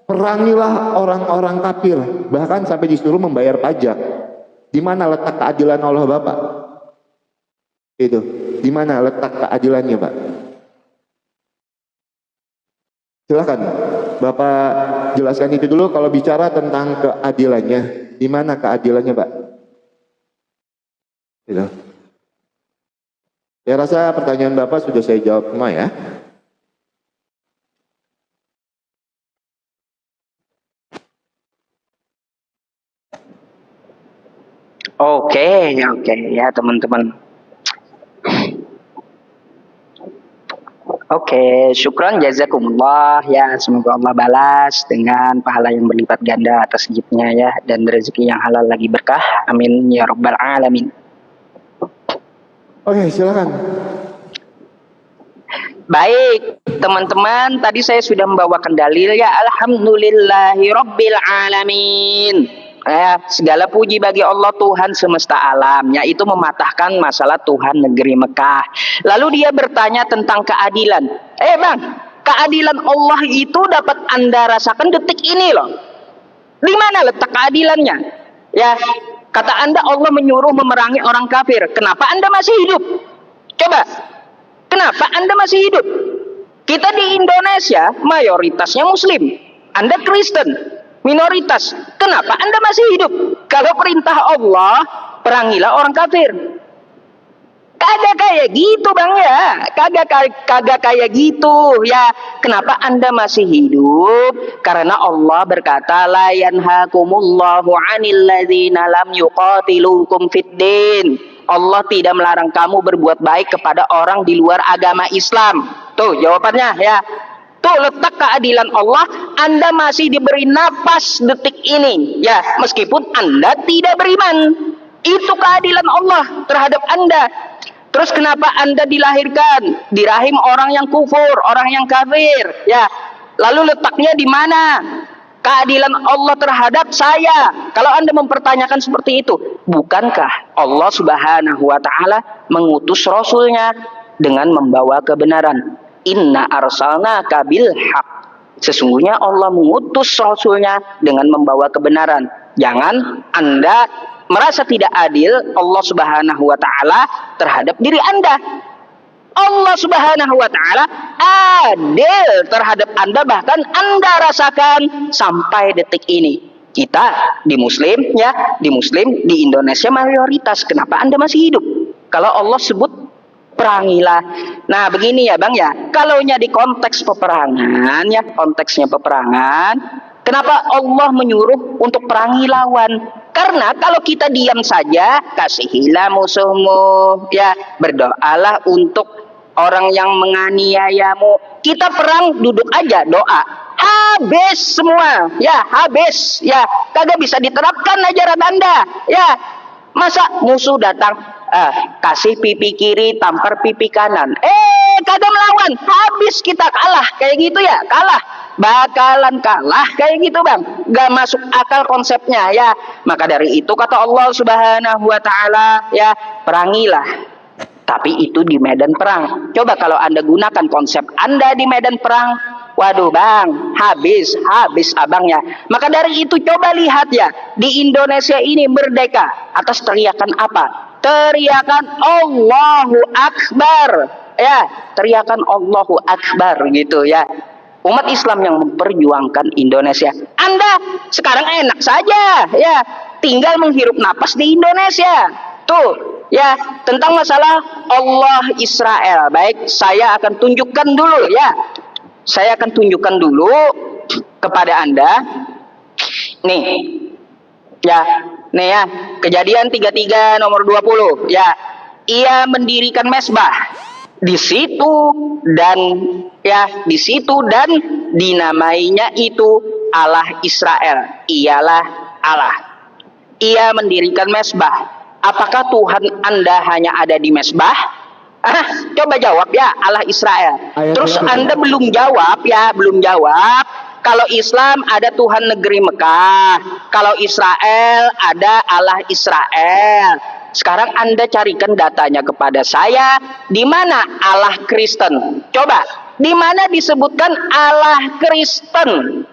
perangilah orang-orang kafir, bahkan sampai disuruh membayar pajak. Di mana letak keadilan Allah Bapak? Itu, di mana letak keadilannya, Pak? Silakan Bapak jelaskan itu dulu. Kalau bicara tentang keadilannya, di mana keadilannya, Pak? Gitu. Saya rasa pertanyaan Bapak sudah saya jawab semua, ya. Oke, ya teman-teman. Oke, syukran jazakumullah ya, semoga Allah balas dengan pahala yang berlipat ganda atas hidupnya ya, dan rezeki yang halal lagi berkah. Amin ya rabbal alamin. Oke, silakan. Baik, teman-teman, tadi saya sudah membawakan dalil ya, alhamdulillahi rabbil alamin. Segala puji bagi Allah Tuhan semesta alam, yaitu mematahkan masalah Tuhan negeri Mekah. Lalu dia bertanya tentang keadilan. Bang, keadilan Allah itu dapat Anda rasakan detik ini loh. Di mana letak keadilannya? Ya, kata Anda Allah menyuruh memerangi orang kafir. Kenapa Anda masih hidup? Coba, kenapa Anda masih hidup? Kita di Indonesia mayoritasnya Muslim, Anda Kristen, minoritas. Kenapa Anda masih hidup? Kalau perintah Allah, perangilah orang kafir. Kagak kayak gitu, Bang ya. Kagak kayak gitu ya. Kenapa Anda masih hidup? Karena Allah berkata, la yanhakumullahu 'anil ladzina lam yuqatilukum fiddin. Allah tidak melarang kamu berbuat baik kepada orang di luar agama Islam. Tuh jawabannya ya. Tuh letak keadilan Allah. Anda masih diberi napas detik ini ya, meskipun Anda tidak beriman. Itu keadilan Allah terhadap Anda. Terus kenapa Anda dilahirkan di rahim orang yang kufur, orang yang kafir ya? Lalu letaknya di mana keadilan Allah terhadap saya? Kalau Anda mempertanyakan seperti itu, bukankah Allah Subhanahu wa taala mengutus rasulnya dengan membawa kebenaran? Inna arsalnaka bil haq. Sesungguhnya Allah mengutus rasulnya dengan membawa kebenaran. Jangan Anda merasa tidak adil Allah Subhanahu wa taala terhadap diri Anda. Allah Subhanahu wa taala adil terhadap Anda, bahkan Anda rasakan sampai detik ini. Kita di Muslim ya, di Indonesia mayoritas. Kenapa Anda masih hidup? Kalau Allah sebut perangilah. Nah, begini ya, Bang ya. Kalaunya di konteks peperangan ya, konteksnya peperangan, kenapa Allah menyuruh untuk perangi lawan? Karena kalau kita diam saja, kasihilah musuhmu, ya, berdoalah untuk orang yang menganiayamu. Kita perang duduk aja doa. habis semua, ya habis, ya kagak bisa diterapkan ajaran Anda, ya masa musuh datang kasih pipi kiri tampar pipi kanan, kagak melawan, habis kita kalah kayak gitu ya, kalah, bakalan kalah kayak gitu bang, gak masuk akal konsepnya ya. Maka dari itu kata Allah Subhanahu Wa Taala, ya perangilah. Tapi itu di medan perang. Coba kalau Anda gunakan konsep Anda di medan perang, waduh bang, habis abangnya. Maka dari itu coba lihat ya, di Indonesia ini merdeka atas teriakan apa? Teriakan Allahu Akbar. Ya, teriakan Allahu Akbar gitu ya. Umat Islam yang memperjuangkan Indonesia. Anda sekarang enak saja ya, tinggal menghirup napas di Indonesia. Tuh, ya, tentang masalah Allah Israel. Baik, saya akan tunjukkan dulu ya. Saya akan tunjukkan dulu kepada Anda. Nih. Ya, nih ya. Kejadian 33 nomor 20. Ya. Ia mendirikan mesbah di situ dan dan dinamainya itu Allah Israel. Ialah Allah. Ia mendirikan mesbah. Apakah Tuhan Anda hanya ada di mesbah? Coba jawab ya, Allah Israel. Terus Anda belum jawab ya, belum jawab. Kalau Islam ada Tuhan negeri Mekah, kalau Israel ada Allah Israel. Sekarang Anda carikan datanya kepada saya, di mana Allah Kristen? Coba, di mana disebutkan Allah Kristen?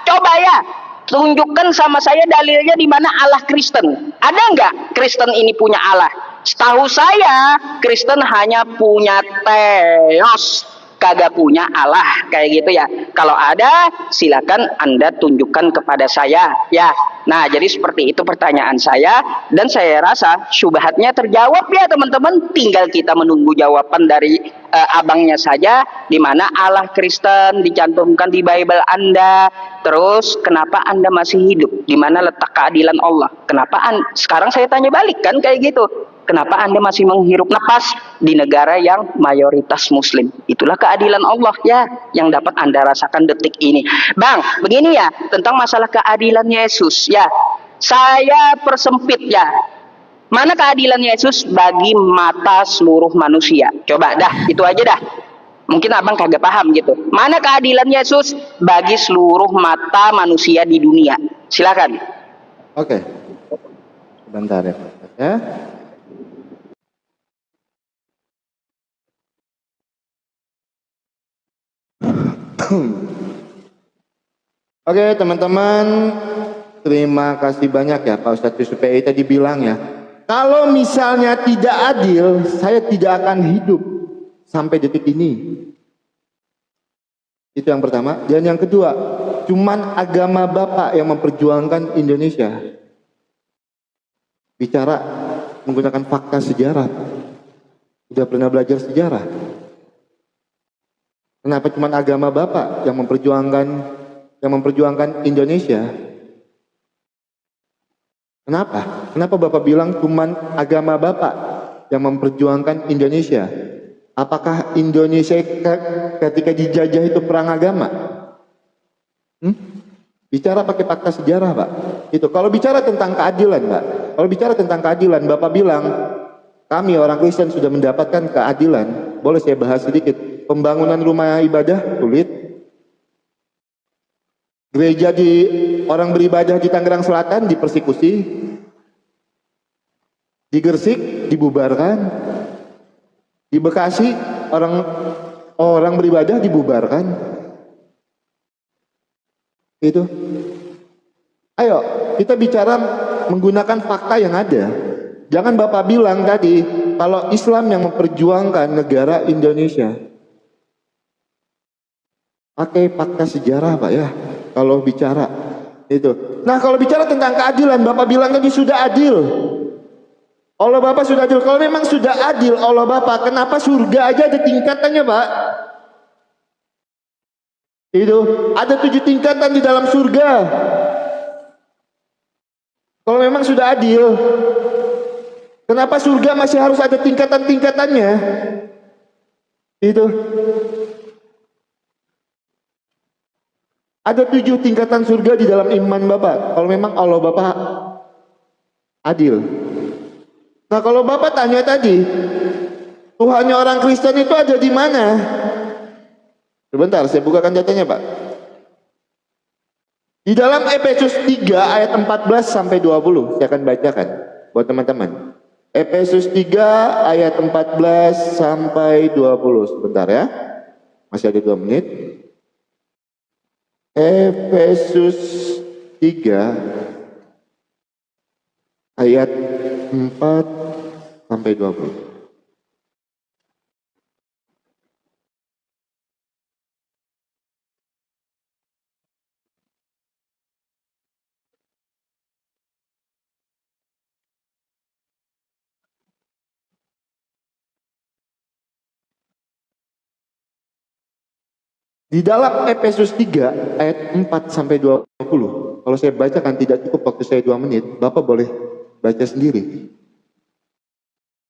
Coba ya. Tunjukkan sama saya dalilnya di mana Allah Kristen. Ada nggak Kristen ini punya Allah? Setahu saya Kristen hanya punya Theos, kagak punya Allah kayak gitu ya. Kalau ada silakan Anda tunjukkan kepada saya ya. Nah, jadi seperti itu pertanyaan saya dan saya rasa syubhatnya terjawab ya teman-teman. Tinggal kita menunggu jawaban dari abangnya saja, di mana Allah Kristen dicantumkan di Bible Anda. Terus kenapa Anda masih hidup? Di mana letak keadilan Allah? Kenapa sekarang saya tanya balik kan kayak gitu. Kenapa Anda masih menghirup napas di negara yang mayoritas Muslim? Itulah keadilan Allah ya, yang dapat Anda rasakan detik ini. Bang, begini ya, tentang masalah keadilan Yesus ya. Saya persempit ya. Mana keadilan Yesus bagi mata seluruh manusia? Coba dah, itu aja dah. Mungkin abang kagak paham gitu. Mana keadilan Yesus bagi seluruh mata manusia di dunia? Silakan. Oke. Sebentar ya. Ya. Oke teman-teman, terima kasih banyak ya Pak Ustadz Yusupei tadi bilang ya, kalau misalnya tidak adil, saya tidak akan hidup sampai detik ini. Itu yang pertama. Dan yang kedua, cuman agama Bapak yang memperjuangkan Indonesia. Bicara menggunakan fakta sejarah. Sudah pernah belajar sejarah. Kenapa cuma agama Bapak yang memperjuangkan Indonesia? Kenapa? Kenapa Bapak bilang cuma agama Bapak yang memperjuangkan Indonesia? Apakah Indonesia ketika dijajah itu perang agama? Bicara pakai fakta sejarah, Pak. Itu. Kalau bicara tentang keadilan, Pak. Kalau bicara tentang keadilan, Bapak bilang kami orang Kristen sudah mendapatkan keadilan. Boleh saya bahas sedikit? Pembangunan rumah ibadah, sulit. Gereja orang beribadah di Tangerang Selatan dipersekusi. Di Gresik dibubarkan. Di Bekasi orang beribadah dibubarkan. Itu. Ayo, kita bicara menggunakan fakta yang ada. Jangan Bapak bilang tadi kalau Islam yang memperjuangkan negara Indonesia. Pakai fakta sejarah Pak ya, kalau bicara itu. Nah kalau bicara tentang keadilan, Bapak bilang tadi sudah adil. Allah Bapak sudah adil. Kalau memang sudah adil Allah Bapak, kenapa surga aja ada tingkatannya Pak? Itu, ada 7 tingkatan di dalam surga. Kalau memang sudah adil, kenapa surga masih harus ada tingkatan-tingkatannya? Itu. Ada 7 tingkatan surga di dalam iman Bapak. Kalau memang Allah Bapak adil. Nah, kalau Bapak tanya tadi, Tuhannya orang Kristen itu ada di mana? Sebentar, saya bukakan datanya, Pak. Di dalam Efesus 3 ayat 14 sampai 20, saya akan bacakan buat teman-teman. Efesus 3 ayat 14 sampai 20. Sebentar ya. Masih ada 2 menit. Efesus 3 ayat 4 sampai 20. Di dalam Efesus 3 ayat 4 sampai 20. Kalau saya bacakan tidak cukup waktu saya 2 menit, Bapak boleh baca sendiri.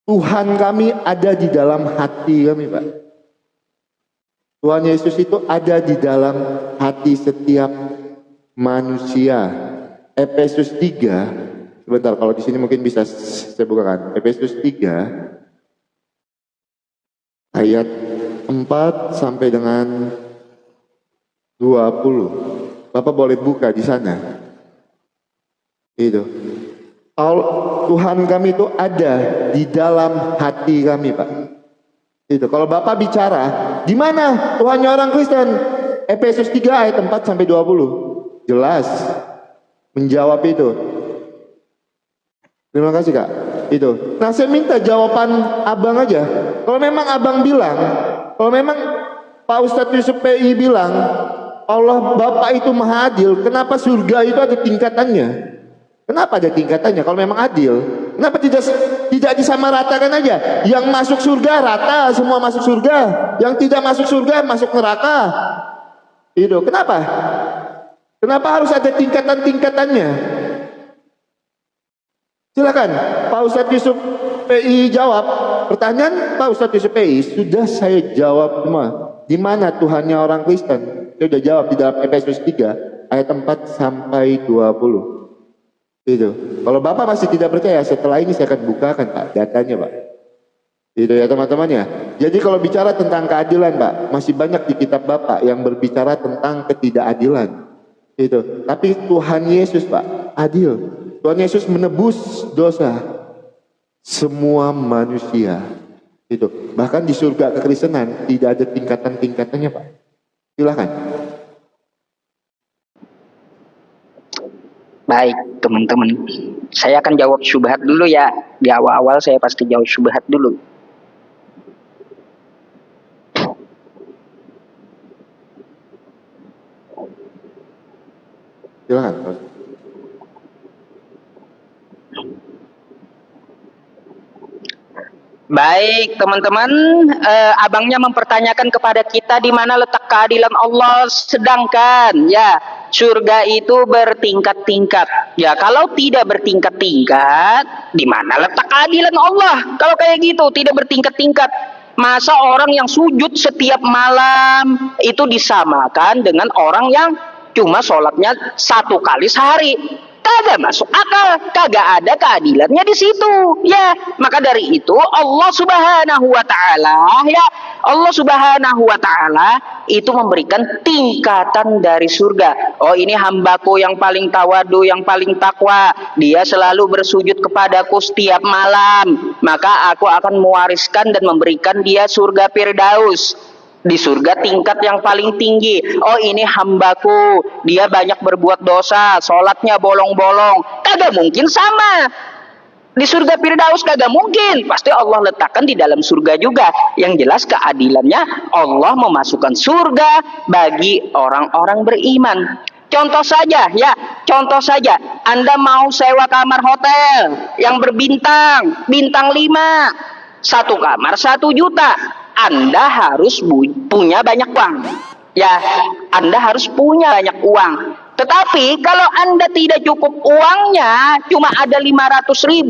Tuhan kami ada di dalam hati kami, Pak. Tuhan Yesus itu ada di dalam hati setiap manusia. Efesus 3, sebentar, kalau di sini mungkin bisa saya bukakan. Efesus 3 ayat 4 sampai dengan 20. Bapak boleh buka di sana. Itu. Tuhan kami itu ada di dalam hati kami, Pak. Itu. Kalau Bapak bicara, di mana Tuhannya orang Kristen? Efesus 3 ayat 4 sampai 20. Jelas menjawab itu. Terima kasih, Kak. Itu. Nah, saya minta jawaban Abang aja. Kalau memang Abang bilang, kalau memang Pak Ustadz Yusuf PI bilang Allah Bapa itu maha adil, kenapa surga itu ada tingkatannya? Kenapa ada tingkatannya kalau memang adil? Kenapa tidak disamaratakan aja? Yang masuk surga rata, semua masuk surga. Yang tidak masuk surga masuk neraka. Itu kenapa? Kenapa harus ada tingkatan-tingkatannya? Silakan Pak Ustadz Yusuf PI jawab. Pertanyaan Pak Ustadz Yusuf PI sudah saya jawab semua. Di mana Tuhannya orang Kristen? Saya sudah jawab di dalam Efesus 3 ayat 4 sampai 20. Itu. Kalau Bapak masih tidak percaya, setelah ini saya akan bukakan, Pak, datanya, Pak. Itu ya teman-teman ya. Jadi kalau bicara tentang keadilan, Pak, masih banyak di kitab Bapak yang berbicara tentang ketidakadilan. Itu. Tapi Tuhan Yesus, Pak, adil. Tuhan Yesus menebus dosa semua manusia. Itu. Bahkan di surga kekristenan tidak ada tingkatan-tingkatannya, Pak. Silakan. Baik, teman-teman. Saya akan jawab syubhat dulu ya. Di awal-awal saya pasti jawab syubhat dulu. Silakan. Baik, teman-teman, abangnya mempertanyakan kepada kita di mana letak keadilan Allah, sedangkan ya surga itu bertingkat-tingkat. Ya, kalau tidak bertingkat-tingkat, di mana letak keadilan Allah? Kalau kayak gitu, tidak bertingkat-tingkat. Masa orang yang sujud setiap malam itu disamakan dengan orang yang cuma sholatnya 1 kali sehari? Kagak masuk akal, kagak ada keadilannya di situ. Ya, maka dari itu Allah Subhanahu wa taala itu memberikan tingkatan dari surga. Oh, ini hambaku yang paling tawadu, yang paling takwa. Dia selalu bersujud kepadaku setiap malam. Maka aku akan mewariskan dan memberikan dia surga Firdaus. Di surga tingkat yang paling tinggi. Oh, ini hambaku, dia banyak berbuat dosa, sholatnya bolong-bolong. Kagak mungkin sama. Di surga Firdaus kagak mungkin. Pasti Allah letakkan di dalam surga juga. Yang jelas keadilannya, Allah memasukkan surga bagi orang-orang beriman. Contoh saja, Anda mau sewa kamar hotel yang berbintang, bintang 5, 1 kamar 1 juta. Anda harus punya banyak uang. Ya, Anda harus punya banyak uang. Tetapi kalau Anda tidak cukup uangnya, cuma ada 500.000,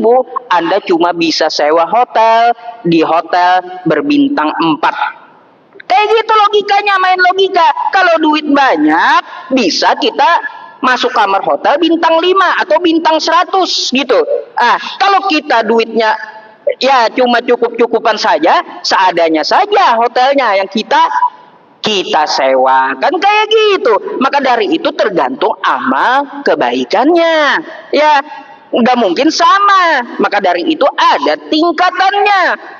Anda cuma bisa sewa hotel di hotel berbintang 4. Kayak gitu logikanya, main logika. Kalau duit banyak, bisa kita masuk kamar hotel bintang 5 atau bintang 100 gitu. Kalau kita duitnya ya cuma cukup-cukupan saja, seadanya saja hotelnya yang kita sewa, kan kayak gitu. Maka dari itu tergantung amal kebaikannya, ya nggak mungkin sama. Maka dari itu ada tingkatannya.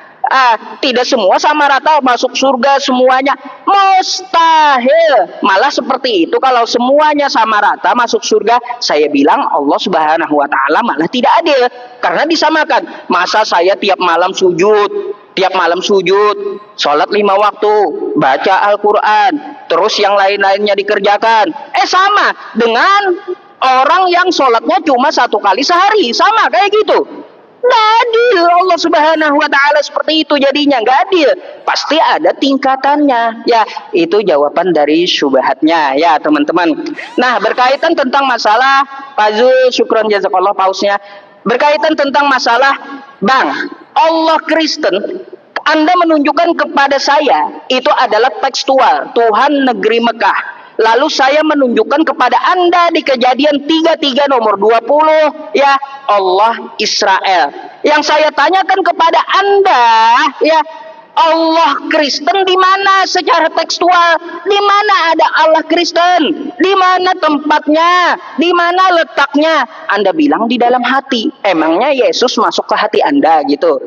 Tidak semua sama rata masuk surga semuanya, mustahil. Malah seperti itu, kalau semuanya sama rata masuk surga, saya bilang Allah Subhanahu wa taala malah tidak adil, karena disamakan. Masa saya tiap malam sujud, sholat 5 waktu, baca Al-Quran, terus yang lain-lainnya dikerjakan, sama dengan orang yang sholatnya cuma 1 kali sehari, sama kayak gitu. Nggak adil. Allah Subhanahu wa taala seperti itu, jadinya nggak adil. Pasti ada tingkatannya. Ya, itu jawaban dari syubhatnya ya, teman-teman. Nah, berkaitan tentang masalah Pak Zul, syukron jazakallah pausnya. Berkaitan tentang masalah, Bang, Allah Kristen, Anda menunjukkan kepada saya itu adalah tekstual, Tuhan negeri Mekah. Lalu saya menunjukkan kepada Anda di Kejadian 33 nomor 20, ya, Allah Israel. Yang saya tanyakan kepada Anda, ya, Allah Kristen di mana secara tekstual? Di mana ada Allah Kristen? Di mana tempatnya? Di mana letaknya? Anda bilang di dalam hati. Emangnya Yesus masuk ke hati Anda gitu?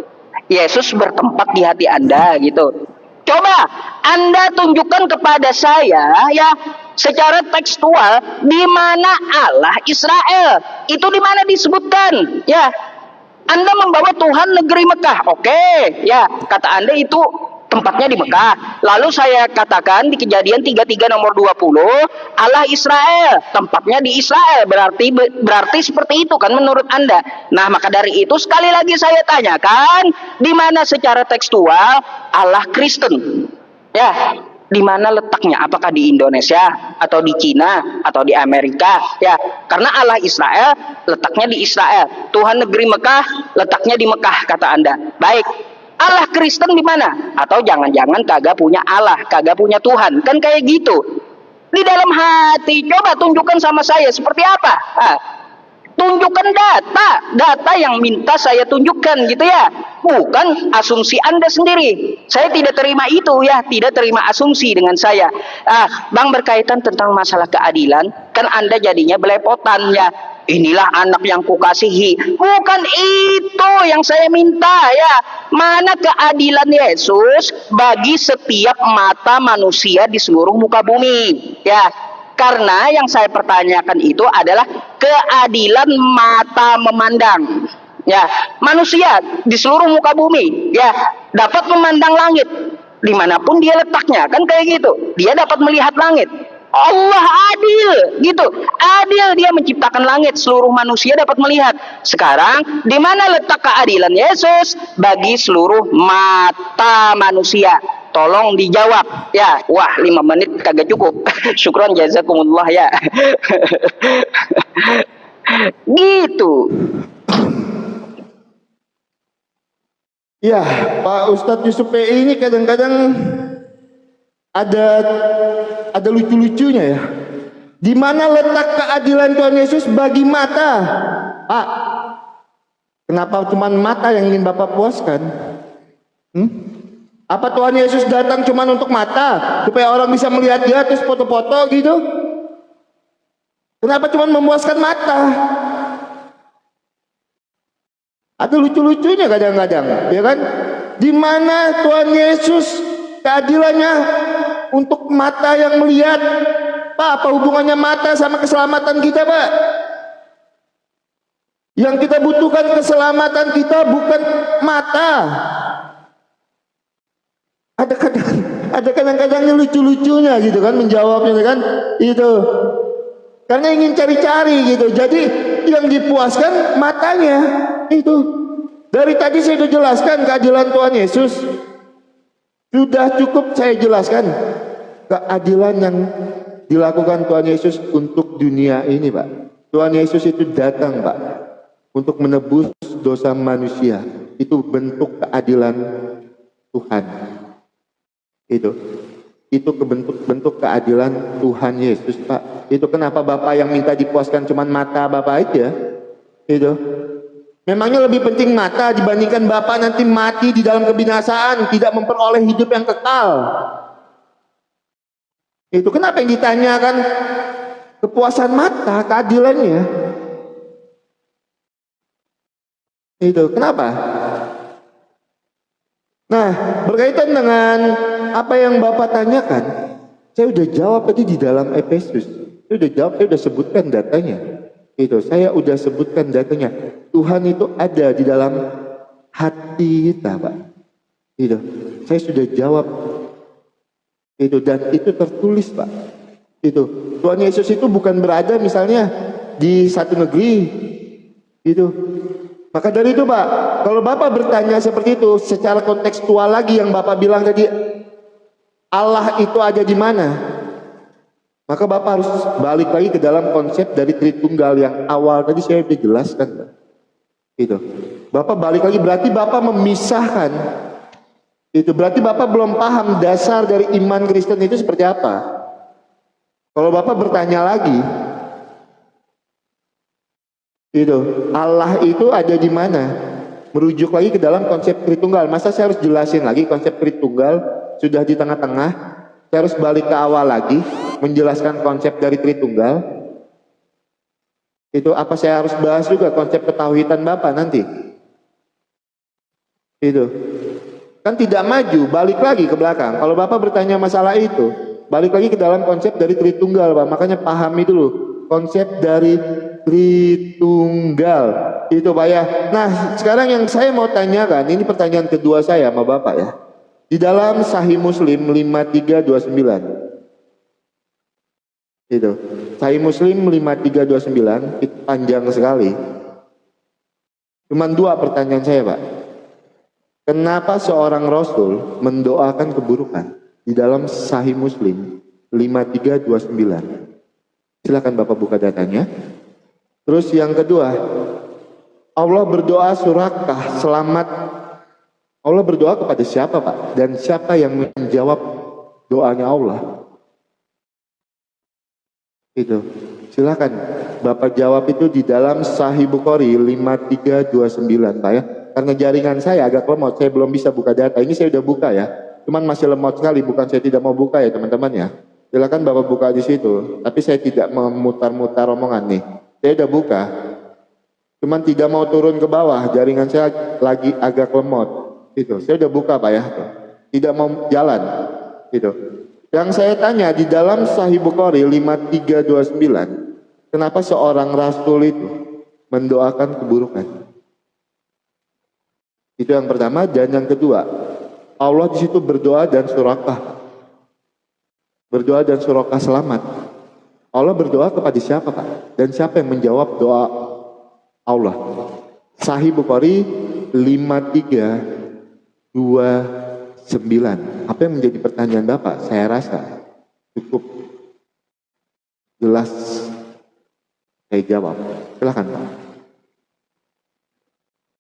Yesus bertempat di hati Anda gitu? Coba Anda tunjukkan kepada saya, ya, secara tekstual di mana Allah Israel. Itu di mana disebutkan? Ya, Anda membawa Tuhan negeri Mekah. Oke, ya, kata Anda itu tempatnya di Mekah. Lalu saya katakan di Kejadian 33 nomor 20, Allah Israel, tempatnya di Israel. Berarti seperti itu kan menurut Anda. Nah, maka dari itu sekali lagi saya tanyakan, di mana secara tekstual Allah Kristen? Ya, di mana letaknya? Apakah di Indonesia atau di Cina atau di Amerika? Ya, karena Allah Israel letaknya di Israel. Tuhan negeri Mekah letaknya di Mekah kata Anda. Baik. Allah Kristen di mana? Atau jangan-jangan kagak punya Allah, kagak punya Tuhan. Kan kayak gitu. Di dalam hati, coba tunjukkan sama saya seperti apa? Tunjukkan data yang minta saya tunjukkan gitu ya. Bukan asumsi Anda sendiri. Saya tidak terima itu ya, tidak terima asumsi dengan saya. Bang, berkaitan tentang masalah keadilan, kan Anda jadinya belepotan ya. Inilah anak yang kukasihi. Bukan itu yang saya minta ya. Mana keadilan Yesus bagi setiap mata manusia di seluruh muka bumi? Ya, karena yang saya pertanyakan itu adalah keadilan mata memandang. Ya, manusia di seluruh muka bumi ya dapat memandang langit dimanapun dia letaknya, kan kayak gitu. Dia dapat melihat langit. Allah adil gitu, adil, dia menciptakan langit, seluruh manusia dapat melihat. Sekarang di mana letak keadilan Yesus bagi seluruh mata manusia? Tolong dijawab ya. Wah, 5 menit kagak cukup. Syukron jazakumullah ya. Gitu. Ya, Pak Ustadz Yusuf PI ini kadang-kadang ada lucu-lucunya ya. Di mana letak keadilan Tuhan Yesus bagi mata? Pak, kenapa cuma mata yang ingin Bapak puaskan? Apa Tuhan Yesus datang cuma untuk mata supaya orang bisa melihat dia terus foto-foto gitu? Kenapa cuma memuaskan mata? Ada lucu-lucunya kadang-kadang, ya kan? Di mana Tuhan Yesus keadilannya untuk mata yang melihat? Pak, apa hubungannya mata sama keselamatan kita, Pak? Yang kita butuhkan keselamatan kita bukan mata. Ada kadang-kadang lucu-lucunya gitu kan menjawabnya kan itu. Karena ingin cari-cari gitu. Jadi yang dipuaskan matanya itu. Dari tadi saya sudah jelaskan keadilan Tuhan Yesus. Sudah cukup saya jelaskan keadilan yang dilakukan Tuhan Yesus untuk dunia ini, Pak. Tuhan Yesus itu datang, Pak, untuk menebus dosa manusia. Itu bentuk keadilan Tuhan. Itu. Itu bentuk keadilan Tuhan Yesus, Pak. Itu kenapa Bapak yang minta dipuaskan cuman mata Bapak aja. Itu. Memangnya lebih penting mata dibandingkan Bapak nanti mati di dalam kebinasaan, tidak memperoleh hidup yang kekal. Itu kenapa yang ditanyakan kepuasan mata, keadilannya. Itu kenapa? Nah, berkaitan dengan apa yang Bapak tanyakan, saya udah jawab tadi di dalam Efesus. Saya udah jawab, saya udah sebutkan datanya. Itu, saya udah sebutkan datanya. Tuhan itu ada di dalam hati kita, Pak. Itu, saya sudah jawab. Itu, dan itu tertulis, Pak. Itu, Tuhan Yesus itu bukan berada misalnya di satu negeri. Itu. Maka dari itu, Pak, kalau Bapak bertanya seperti itu, secara kontekstual lagi yang Bapak bilang tadi, Allah itu ada di mana? Maka Bapak harus balik lagi ke dalam konsep dari Tritunggal yang awal tadi saya sudah jelaskan, Pak. Itu. Bapak balik lagi, berarti Bapak memisahkan. Itu berarti Bapak belum paham dasar dari iman Kristen itu seperti apa. Kalau Bapak bertanya lagi, itu Allah itu ada di mana? Merujuk lagi ke dalam konsep Tritunggal. Masa saya harus jelasin lagi konsep Tritunggal sudah di tengah-tengah? Saya harus balik ke awal lagi menjelaskan konsep dari Tritunggal. Itu apa saya harus bahas juga konsep ketauhidan Bapak nanti? Itu kan tidak maju, balik lagi ke belakang. Kalau Bapak bertanya masalah itu, balik lagi ke dalam konsep dari Tritunggal, Pak. Makanya pahami dulu konsep dari Tritunggal itu, Pak ya. Nah, sekarang yang saya mau tanyakan, ini pertanyaan kedua saya sama Bapak ya. Di dalam Sahih Muslim 5329. Itu. Sahih Muslim 5329 itu panjang sekali. Cuman dua pertanyaan saya, Pak. Kenapa seorang rasul mendoakan keburukan? Di dalam Sahih Muslim 5329. Silakan Bapak buka datanya. Terus yang kedua, Allah berdoa surakah selamat. Allah berdoa kepada siapa, Pak? Dan siapa yang menjawab doanya Allah? Itu. Silakan Bapak jawab itu di dalam Sahih Bukhari 5329, Pak ya. Karena jaringan saya agak lemot, saya belum bisa buka data. Ini saya udah buka ya. Cuman masih lemot sekali, bukan saya tidak mau buka ya teman-teman ya. Silakan Bapak buka di situ. Tapi saya tidak memutar-mutar omongan nih. Saya udah buka. Cuman tidak mau turun ke bawah, jaringan saya lagi agak lemot. Itu, saya udah buka Pak ya. Tidak mau jalan. Itu. Yang saya tanya di dalam Sahih Bukhari 5329, kenapa seorang rasul itu mendoakan keburukan? Itu yang pertama. Dan yang kedua, Allah di situ berdoa dan surakah. Berdoa dan surakah selamat. Allah berdoa kepada siapa, Pak? Dan siapa yang menjawab doa Allah? Sahih Bukhari 5329. Apa yang menjadi pertanyaan Bapak? Saya rasa cukup jelas saya jawab. Silakan, Pak.